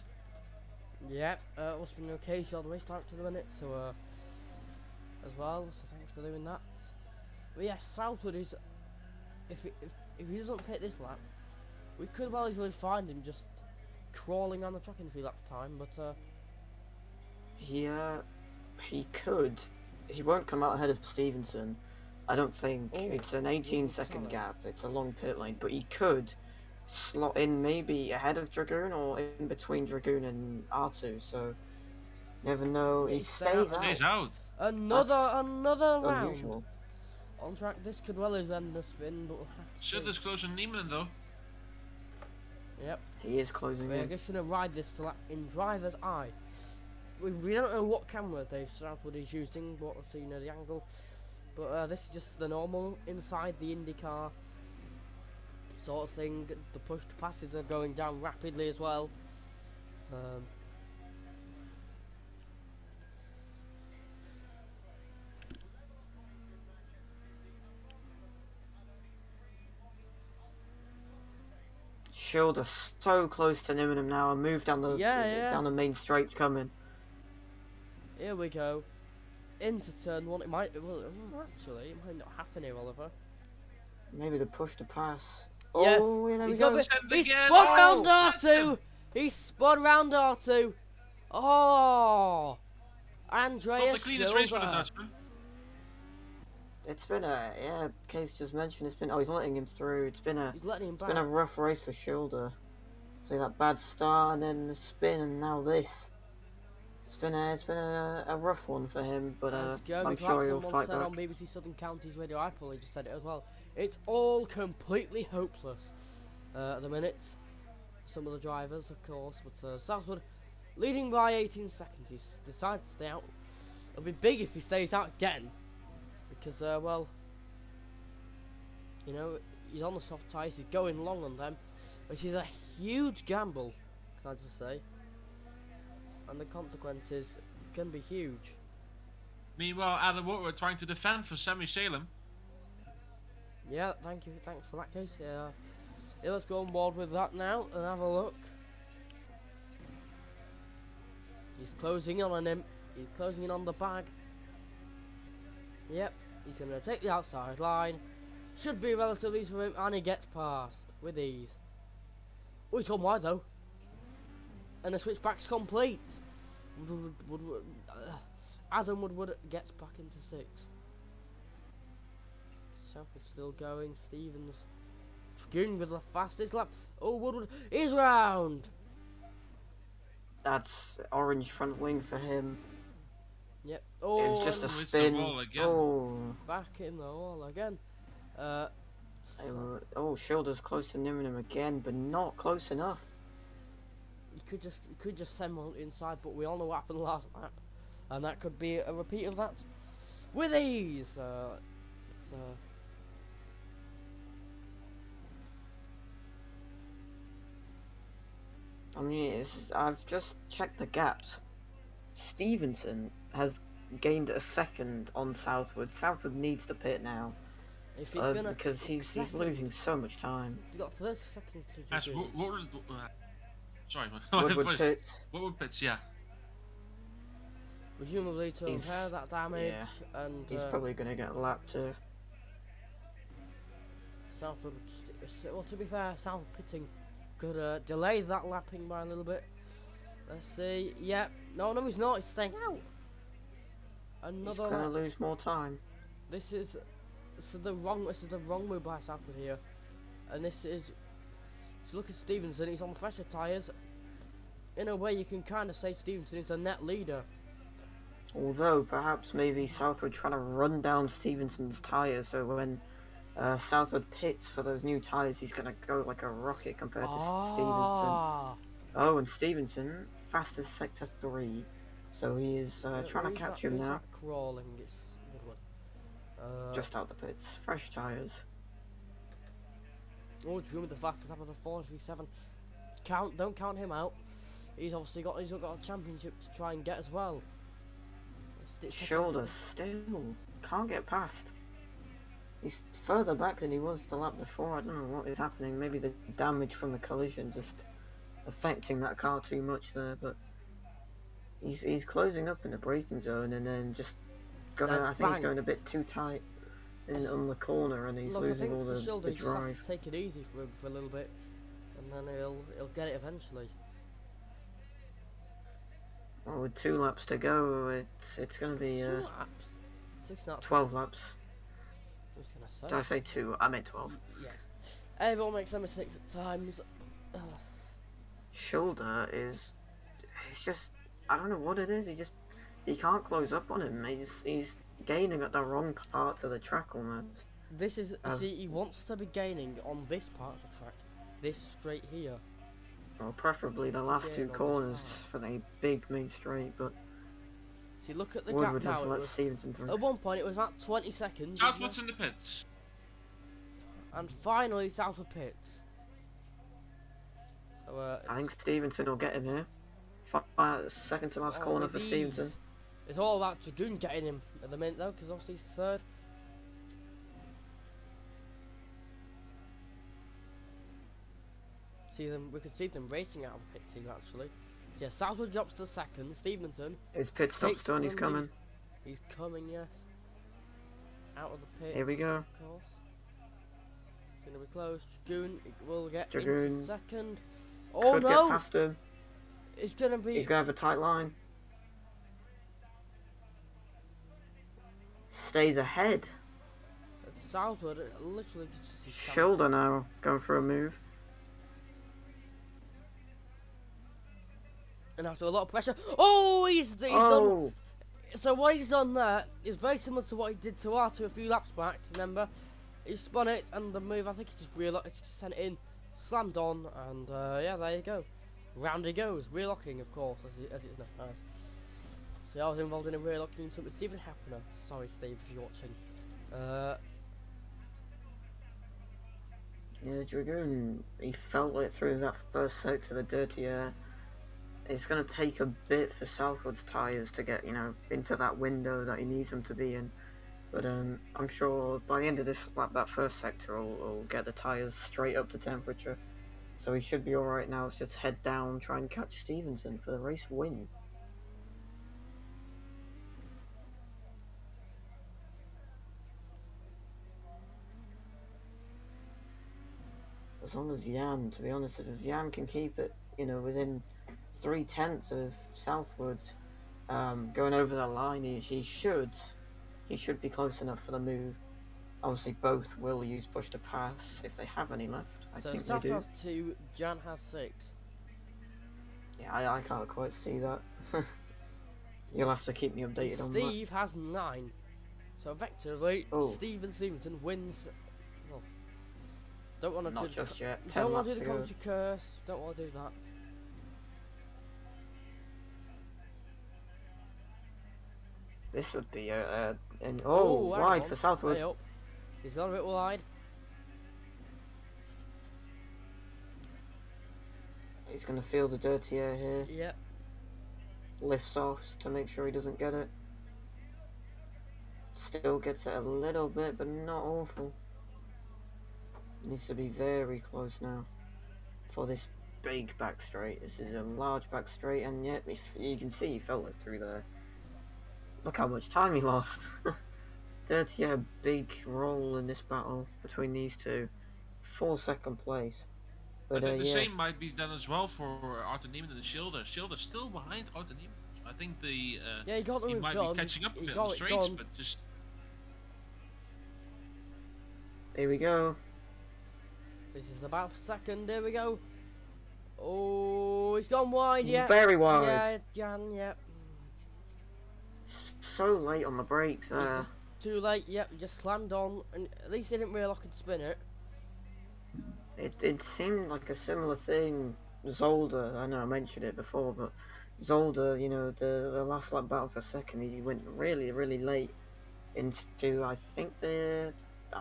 Yeah, what's been okay? All the way start to the minute, so as well. So thanks for doing that. But yeah, Southwood is if he doesn't pit this lap, we could well easily find him just crawling on the track in a few laps time. But he could. He won't come out ahead of Stevenson. I don't think. Oh, It's an wouldn't 18-second sell it. gap. It's a long pit lane, but he could slot in maybe ahead of Dragoon or in between Dragoon and R2. So never know. He stays out. Stays out. another round Unusual. on track. This could well as end the spin, but we'll have to Should see. disclose on Niemann though. Yep. He is closing We're in. just gonna ride this till in driver's eye. We don't know what camera Dave Southwood is using, but we've seen the angle. But this is just the normal inside the IndyCar sort of thing. The push to passes are going down rapidly as well. Schilder so close to Niemann now and move down the Yeah. down the main straights coming. Here we go. Into turn one. It might. Well, actually, it might not happen here, Oliver. Maybe the push to pass. Yeah, Oh, there we He's go. got it. Send He again. spun Oh, round that's R2. He spun round R2. Oh, Not Andreas the cleanest race for the Schilder. Dutchman. It's been Case just mentioned it's been. Oh, he's letting him through. It's been a He's letting him back. rough race for Schilder. See that bad start and then the spin and now this. It's been a rough one for him, but As I'm Jeremy sure he'll Clarkson once fight said on back. BBC Southern Counties Radio, I probably just said it as well. It's all completely hopeless at the minute. Some of the drivers, of course, but Southwood leading by 18 seconds. He's decided to stay out. It'll be big if he stays out again, because well, you know, he's on the soft tyres, he's going long on them, which is a huge gamble, can I just say, and the consequences can be huge. Meanwhile, Adam Woodward trying to defend for Sammy Salem. Yeah, thanks for that case. Yeah, let's go on board with that now and have a look. He's closing in on him. He's closing in on the bag. Yep, he's going to take the outside line. Should be relatively easy for him, and he gets past with ease. Oh, he's gone wide though. And the switchback's complete. Adam Woodward gets back into 6th. Southwood still going. Stevens going with the fastest lap. Oh, Woodward is round. That's orange front wing for him. Yep. Oh, it's just a and spin. Oh. Back in the wall again. Schilder's close to nimming him again, but not close enough. You could just send one inside, but we all know what happened last lap, and that could be a repeat of that with ease. I mean, I've just checked the gaps. Stevenson has gained a second on Southwood. Southwood needs to pit now. If he's gonna, because he's losing so much time. He's got 30 seconds to As do. Sorry, Woodward pits. Woodward pits, yeah. Presumably to repair that damage, and he's probably going to get a lap too. Southwood, well, to be fair, Southwood pitting could delay that lapping by a little bit. Let's see. Yeah, no, he's not. He's staying out. Another. He's going to lose more time. This is the wrong move by Southwood here, and this is. So look at Stevenson. He's on fresher tyres. In a way, you can kind of say Stevenson is the net leader. Although perhaps maybe Southwood trying to run down Stevenson's tyres, so when Southwood pits for those new tyres, he's going to go like a rocket compared to Stevenson. Oh, and Stevenson, fastest sector 3, so he is trying to catch him now. Crawling, it's just out the pits, fresh tyres. Oh, Drew with the fastest lap of the 437. Don't count him out. He's obviously got a championship to try and get as well. Shoulder still can't get past. He's further back than he was the lap before. I don't know what is happening. Maybe the damage from the collision just affecting that car too much there. But he's closing up in the braking zone and then just I think he's going a bit too tight on the corner and he's losing all the drive. Just take it easy for him for a little bit, and then he'll get it eventually. Well, with 2 laps to go, it's going to be 2 laps? 6 laps. 12 laps. I was gonna say. Did I say 2? I meant 12. Yes. Everyone makes their mistakes at times. Shoulder is, it's just, I don't know what it is. He can't close up on him. He's gaining at the wrong parts of the track almost. This is see, he wants to be gaining on this part of the track, this straight here. Well, preferably the last 2 corners for the big main straight, but see, look at the Woodward gap now. let Stevenson through. At one point, it was about 20 seconds. Southwood's in the pits. And finally, Southwood pits. So I think Stevenson will get him here. Second to last corner for Stevenson. It's all about Dragoon getting him at the minute though, because obviously he's 3rd. We could see them racing out of the pit scene actually. So yeah, Southwood drops to 2nd. Stevenson. His pit stop's done. He's coming. He's coming, yes. Out of the pit. Here we go. Of course. It's gonna be close. Dragoon will get into 2nd. Oh Could no! get past him. It's gonna be. He's gonna have a tight line. Stays ahead. Southwood literally just. Shoulder now going for a move. And after a lot of pressure, oh, he's done. So what he's done there is very similar to what he did to R2 a few laps back. Remember, he spun it and the move. I think he just sent it in, slammed on, and yeah, there you go. Round he goes, relocking, of course, as it's known as. So I was involved in a rear lock incident with Stephen Hepner. Sorry, Steve, if you're watching. Yeah, Dragoon, he felt it through that first sector, the dirty air. It's going to take a bit for Southwood's tyres to get, into that window that he needs them to be in. But I'm sure by the end of this lap, that first sector will get the tyres straight up to temperature. So he should be alright now. Let's just head down, try and catch Stevenson for the race win. As long as Jan, to be honest, if Jan can keep it, within 3/10 of Southwood, going over the line, he should be close enough for the move. Obviously, both will use push to pass if they have any left. I so think South they do. has 2, Jan has 6. Yeah, I can't quite see that. You'll have to keep me updated on that. Steve has 9. So effectively, Oh. Stevenson wins. Well, don't want to Not do just the, yet. 10 don't want laps to do to the go. country curse. Don't want to do that. This would be an Hang wide on, for Southwood. way up. He's gone a bit wide. He's going to feel the dirty air here. Yep. Lifts off to make sure he doesn't get it. Still gets it a little bit, but not awful. Needs to be very close now for this big back straight. This is a large back straight, and yet you can see he felt it through there. Look how much time he lost. Dirty air, big role in this battle between these two. 4nd place. But I think the yeah. same might be done as well for Arthur Neiman and Schilder. Schilder's still behind Arthur Neiman. I think Yeah, he got the he move might done. be catching up a He bit on got the it straights, done. but just Here we go. This is about 2nd. Here we go. Oh, he's gone wide. Yeah. Very wide. Yeah, Jan. Yeah. So late on the brakes there. It's just too late. Yep. Just slammed on, and at least he didn't rear lock and spin it. It seemed like a similar thing. Zolder, I know I mentioned it before, but Zolder, the last lap battle for 2nd, he went really, really late into, I think I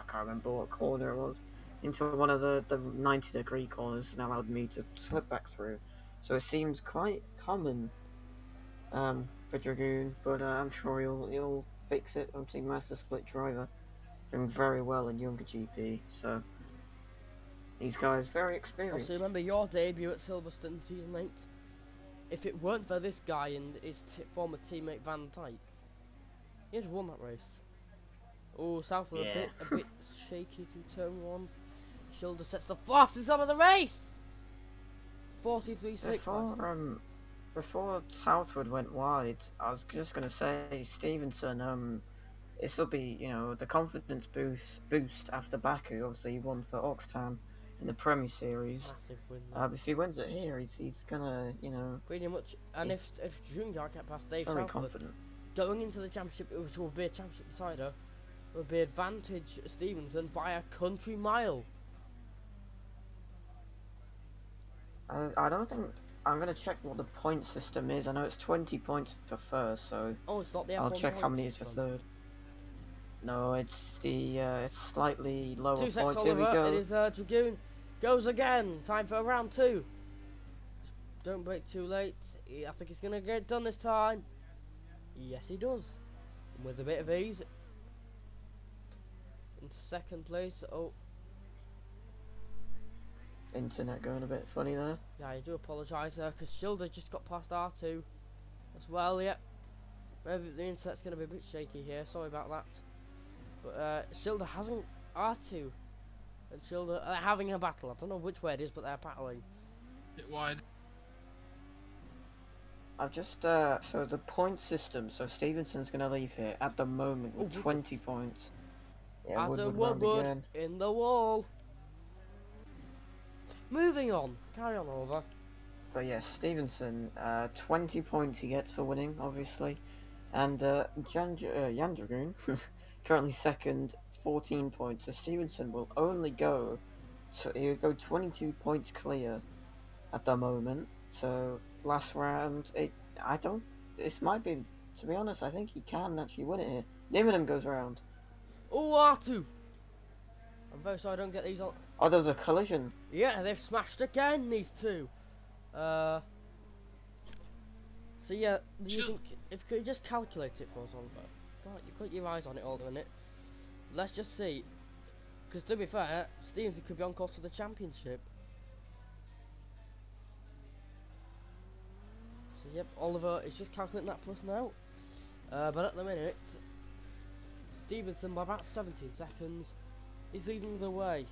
can't remember what corner it was, into one of the 90-degree corners, and allowed me to slip back through. So it seems quite common for Dragoon, but I'm sure he'll fix it. Obviously, Master Split driver, doing very well in younger GP, so these guys very experienced. Also, remember your debut at Silverstone Season 8? If it weren't for this guy and his former teammate Van Dyke, he'd have won that race. Oh, Southwood Yeah. a bit shaky to turn 1. Schilder sets the fastest time of the race! 43.6. Before Southwood went wide, I was just gonna say Stevenson. This will be the confidence boost after Baku. Obviously, he won for Oxtown in the Premier Series. Massive win. If he wins it here, he's gonna Pretty much. And if Junior get past Dave very Southwood, confident. going into the championship, which will be a championship decider, will be advantage Stevenson by a country mile. I don't think I'm gonna check what the point system is. I know it's 20 points for first, so Oh, it's not the I'll F1 check how point many is for system. 3rd. No, it's the it's slightly lower 2 seconds, points. Here we Oliver. go. It is Dragoon. Goes again. Time for round 2. Don't break too late. I think he's gonna get it done this time. Yes, he does. And with a bit of ease. Into 2nd place. Oh, Internet going a bit funny there. yeah, I do apologise because Schilder just got past R2 as well. Yep. Maybe the internet's gonna be a bit shaky here. Sorry about that. But Schilder hasn't R2 and Schilder are having a battle. I don't know which way it is, but they're battling. bit wide. I've just so the point system. So Stevenson's gonna leave here at the moment with Ooh, 20 points. Yeah, Arthur round Woodward again. in the wall. Moving on. Carry on, Oliver. But yes, Stevenson, 20 points he gets for winning, obviously, and Jan Dragoon, currently 2nd, 14 points. So Stevenson will only go he'll go 22 points clear at the moment. So last round, this might be to be honest, I think he can actually win it here. Niminem goes around. Oh, R2! I'm very sorry I don't get these on. Oh, there was a collision. Yeah, they've smashed again, these two. So yeah, do you think, if you could just calculate it for us, Oliver? God, you put your eyes on it all, doesn't it? Let's just see. Because to be fair, Stevenson could be on course to the championship. So yep, Oliver is just calculating that for us now. But at the minute, Stevenson by about 17 seconds is leading the way.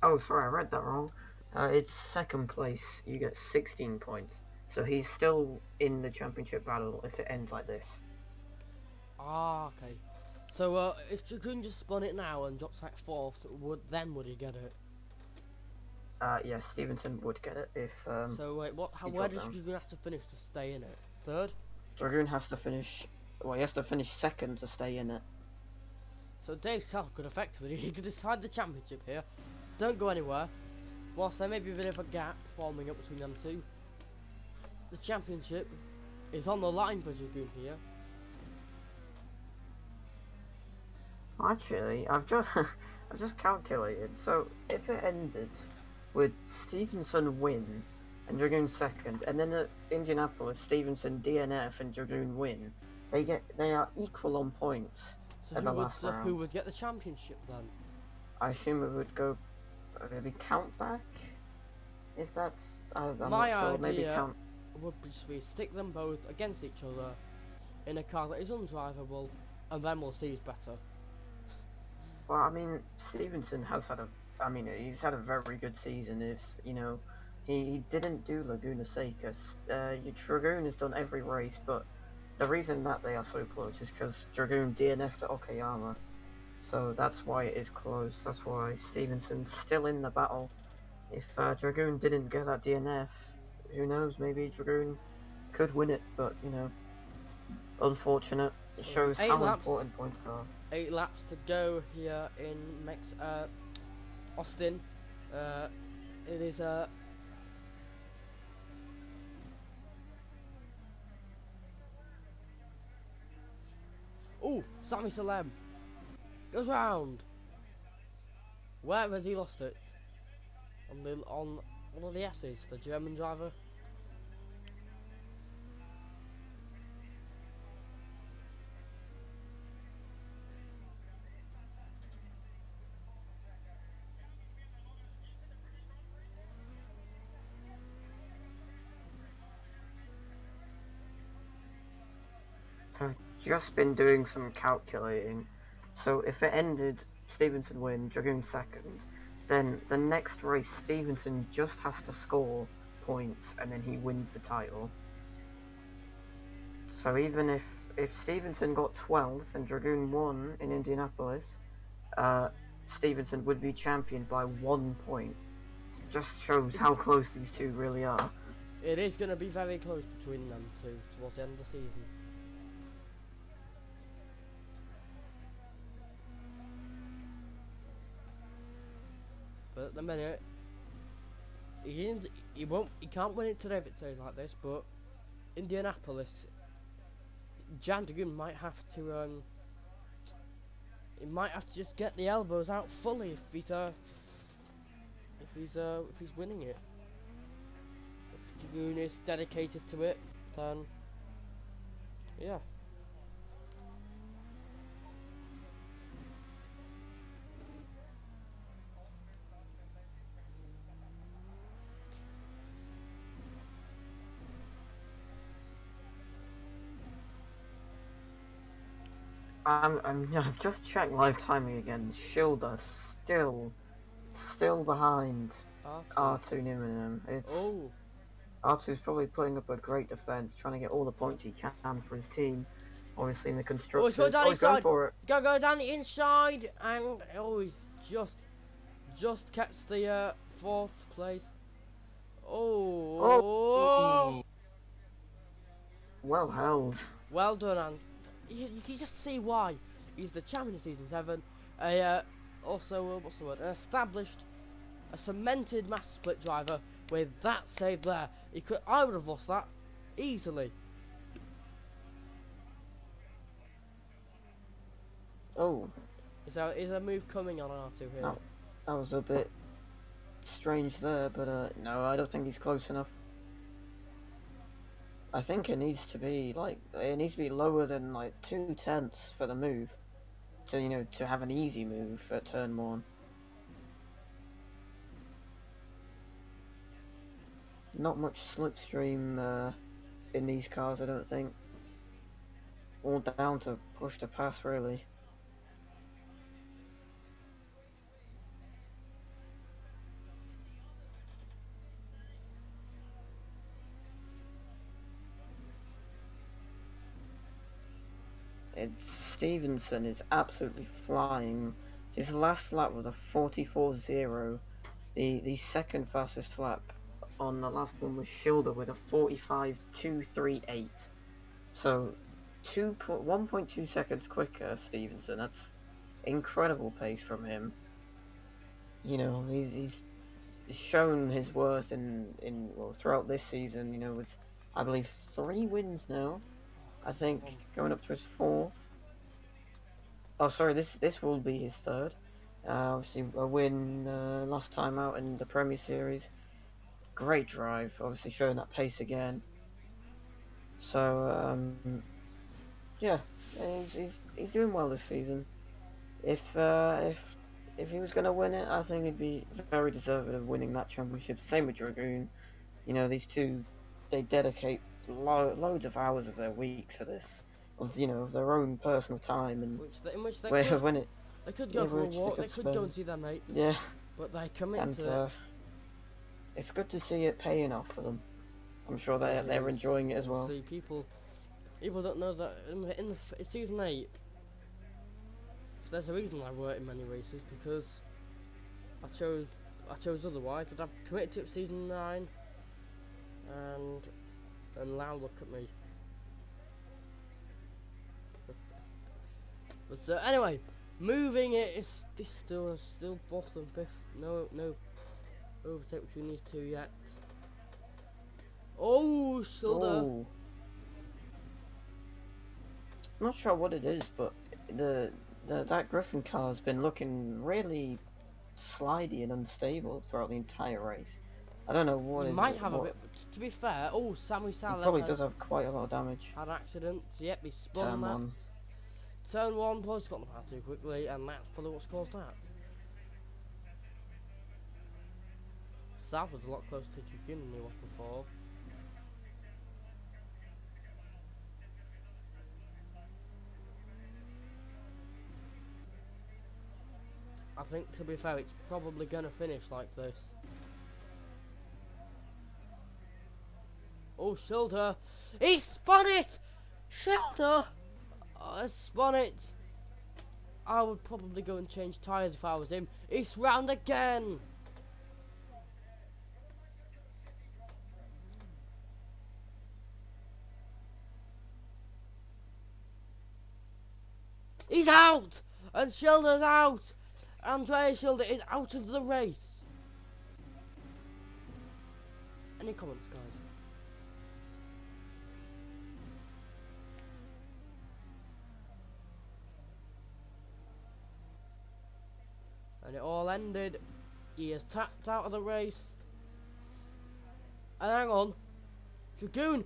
Oh, sorry, I read that wrong. It's second place. You get 16 points. So he's still in the championship battle if it ends like this. Ah, okay. So if Dragoon just spun it now and drops like 4th, would he get it? Yeah, Stevenson would get it if. So wait, where does Dragoon have to finish to stay in it? 3rd? Dragoon has to finish. Well, he has to finish 2nd to stay in it. So Dave South could effectively he could decide the championship here. Don't go anywhere. Whilst there may be a bit of a gap forming up between them two, the championship is on the line for Dragoon here. Actually, I've just calculated. So if it ended with Stevenson win and Dragoon 2nd, and then at Indianapolis Stevenson DNF and Dragoon win, they are equal on points So at the last round. who would get the championship then? I assume it would go maybe count back. If that's I'm My not sure. Maybe idea count. would be we stick them both against each other in a car that is undrivable, and then we'll see who's better. Well, I mean, Stevenson has had he's had a very good season. If you know, he didn't do Laguna Seca. Dragoon has done every race, but the reason that they are so close is because Dragoon DNF'd at Okayama, so that's why it is close. That's why Stevenson's still in the battle. If Dragoon didn't get that DNF, who knows? Maybe Dragoon could win it, but you know, unfortunate. It shows how important points are. 8 laps to go here in Austin. It is oh, Sammy Salem goes round. Where has he lost it? On one of the S's, the German driver. So I've just been doing some calculating. So if it ended Stevenson win, Dragoon 2nd, then the next race Stevenson just has to score points and then he wins the title. So even if Stevenson got 12th and Dragoon won in Indianapolis, Stevenson would be championed by 1 point. It just shows how close these two really are. It is going to be very close between them two towards the end of the season. But at the minute, he can't win it today if it stays like this. But Indianapolis, Jan Dragoon might have to he might have to just get the elbows out fully if he's winning it. If Dragoon is dedicated to it, then yeah. I've just checked live timing again. Schilder still behind R2 Niminem. R2's probably putting up a great defense, trying to get all the points he can for his team. Obviously in the constructors. He's going for it. Go down the inside, and he's just kept the 4th place. Oh. Well held. Well done, and you can just see why he's the champion of season 7. Also, what's the word? An established, a cemented master split driver with that save there. I would have lost that easily. Oh, Is a move coming on R2 here? no. That was a bit strange there, but no, I don't think he's close enough. I think it needs to be lower than like 2/10 for the move to have an easy move at turn 1. Not much slipstream in these cars, I don't think. All down to push to pass, really. Stevenson is absolutely flying. His last lap was a 44.0. The second fastest lap on the last one was Schilder with a 45.238. So 1.2 seconds quicker, Stevenson. That's incredible pace from him. You know, he's shown his worth throughout this season. You know, with I believe 3 wins now. I think going up to his 4th. Oh, sorry, this will be his 3rd. Obviously, a win last time out in the Premier Series. Great drive, obviously showing that pace again. So, yeah, he's doing well this season. If he was going to win it, I think he'd be very deserving of winning that championship. Same with Dragoon. You know, these two, they dedicate loads of hours of their weeks for this, of their own personal time, and in which they could go for a walk, they could go and see their mates. Yeah, but they commit to it. It's good to see it paying off for them. I'm sure they're enjoying it as well. See, people don't know that in season 8, there's a reason I weren't in many races, because I chose otherwise. But I've committed to it season 9, and now look at me. But anyway, moving it is still 4th and 5th. No overtake between these two yet. Oh, shoulder. Oh. I'm not sure what it is, but that Griffin car has been looking really slidey and unstable throughout the entire race. I don't know what He might have a bit, but to be fair, Sammy Salah probably does have quite a lot of damage. Had an accident. Yep, he spun that. Turn 1, plus got the power too quickly, and that's probably what's caused that. Sal was a lot closer to Dragoon than he was before. I think, to be fair, it's probably going to finish like this. Oh, Schilder! He spun it! Schilder! Oh, spun it! I would probably go and change tyres if I was him. He's round again! He's out! And Schilder's out! Andrea Schilder is out of the race. Any comments, guys? And it all ended. He is tapped out of the race. And hang on. Dragoon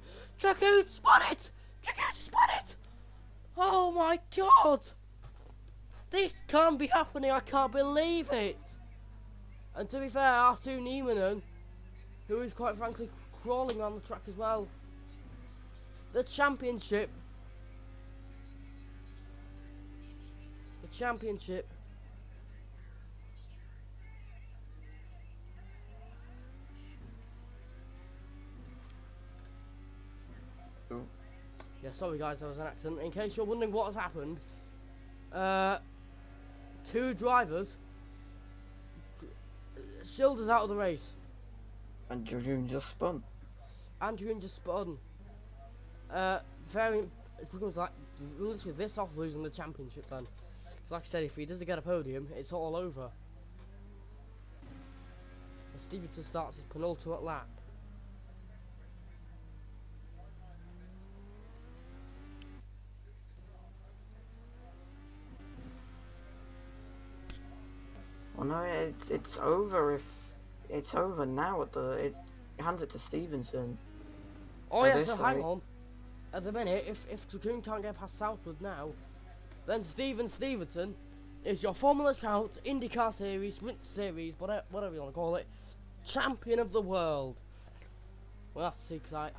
spun it! Dragoon spun it! Oh my god! This can't be happening, I can't believe it! And to be fair, R2 Niemanen, who is quite frankly crawling around the track as well. The championship. Ooh. Yeah, sorry guys, there was an accident. In case you're wondering what has happened, 2 drivers. Schilder's out of the race. And Dragoon just spun. It becomes like literally this off losing the championship then. So like I said, if he doesn't get a podium, it's all over. And Stevenson starts his penultimate lap. Well, no, it's over if it's over now. It hands it to Stevenson. Oh At yeah, this so hang rate. on. At the minute, if Dragoon can't get past Southwood now, then Stevenson is your Formula Trout IndyCar Series, Sprint Series, whatever you want to call it, champion of the world. We'll have to see, because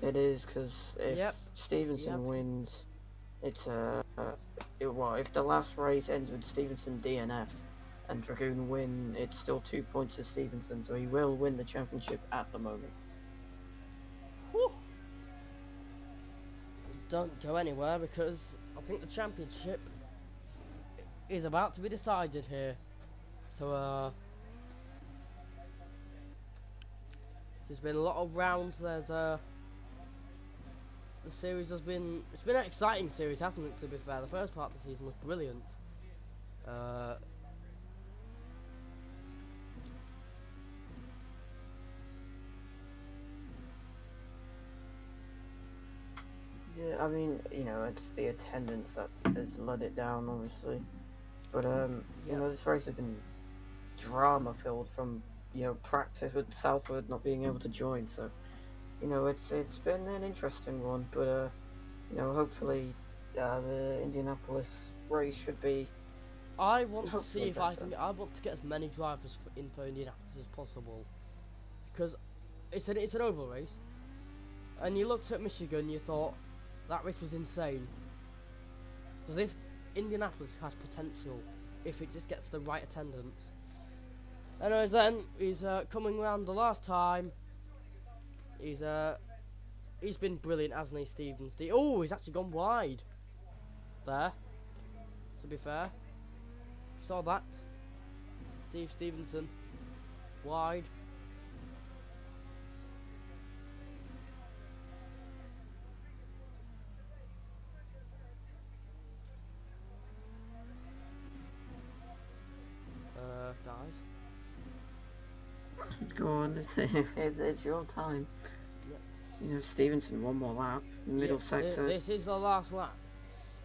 It is, because if Yep. Stevenson Yep. wins, it's if the last race ends with Stevenson DNF and Dragoon win, it's still 2 points to Stevenson, so he will win the championship at the moment. whew, don't go anywhere, because I think the championship is about to be decided here. So, there's been a lot of rounds. The series it's been an exciting series, hasn't it, to be fair? The first part of the season was brilliant. Yeah, I mean, it's the attendance that has let it down, obviously. But, this race has been drama-filled from, practice with Southwood not being able to join, so, it's been an interesting one, but, hopefully, the Indianapolis race should be... I want to Hopefully see if better. I want to get as many drivers in for Indianapolis as possible, because it's an oval race, and you looked at Michigan, you thought that race was insane. Because if Indianapolis has potential, if it just gets the right attendance. Anyways, then he's coming around the last time. He's been brilliant, hasn't he, Stevens? Oh, he's actually gone wide there. To be fair, saw that. Steve Stevenson wide. Guys. Go on, it's your time. Yep. Stevenson, one more lap, middle sector. This is the last lap.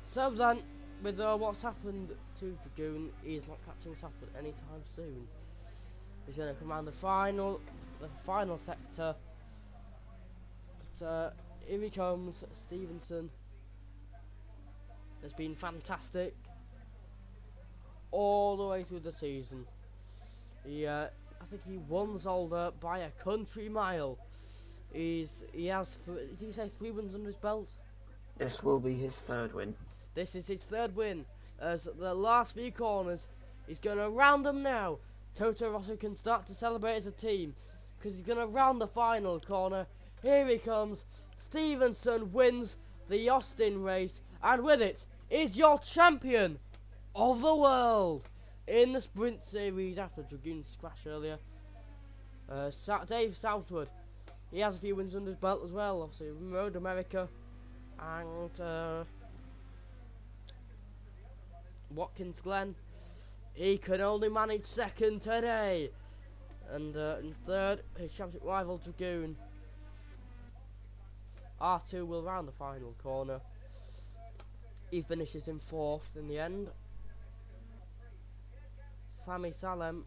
So then, with what's happened to Dragoon, he's not catching Southwood anytime soon. He's going to come around the final sector. But here he comes, Stevenson. Has been fantastic all the way through the season. I think he won Zolder by a country mile. He has did he say 3 wins under his belt? This will be his third win. This is his third win. As the last few corners, he's going to round them now. Toto Rosso can start to celebrate as a team, because he's going to round the final corner. Here he comes. Stevenson wins the Austin race, and with it is your champion of the world in the sprint series after Dragoon's crash earlier. Dave Southwood, he has a few wins under his belt as well, obviously Road America, and Watkins Glen, he can only manage second today, and in third, his championship rival Dragoon. R2 will round the final corner. He finishes in 4th in the end. Sami Salem.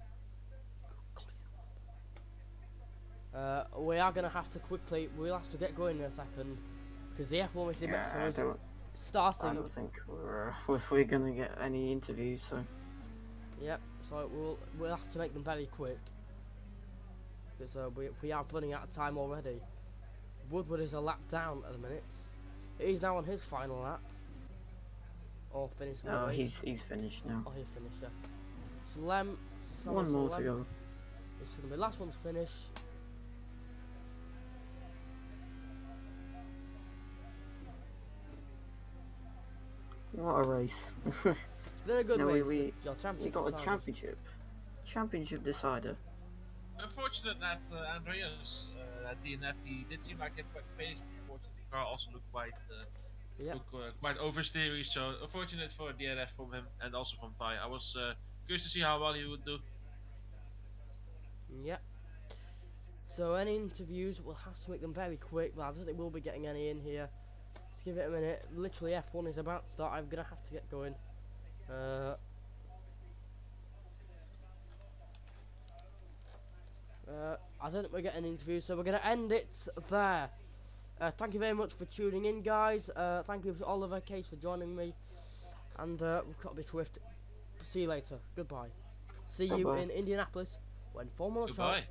We are going to have to we'll have to get going in a second, because the F1 Racing Mexico is starting. I don't think we're going to get any interviews, so... Yep, so we'll have to make them very quick, because we are running out of time already. Woodward is a lap down at the minute. He's now on his final lap. Or finished the race. He's finished now. Oh, he's finished, yeah. Salem. One more to go. It's going to be last one to finish. What a race. It's been a good race. We championship got a decider. championship decider. Unfortunate that Andreas, at DNF, he did seem like he had quite pace. Unfortunately, the car also looked quite oversteery. So unfortunate for DNF from him and also from Ty. I was curious to see how well he would do. Yep. So any interviews, we'll have to make them very quick, but I don't think we'll be getting any in here. Let's give it a minute. Literally F1 is about to start. I'm gonna have to get going. I don't think we're getting an interview, so we're going to end it there. Thank you very much for tuning in, guys. Thank you to Oliver Case for joining me. And we've got to be swift. See you later. Goodbye. See you Goodbye. in Indianapolis when Formula Trout Goodbye.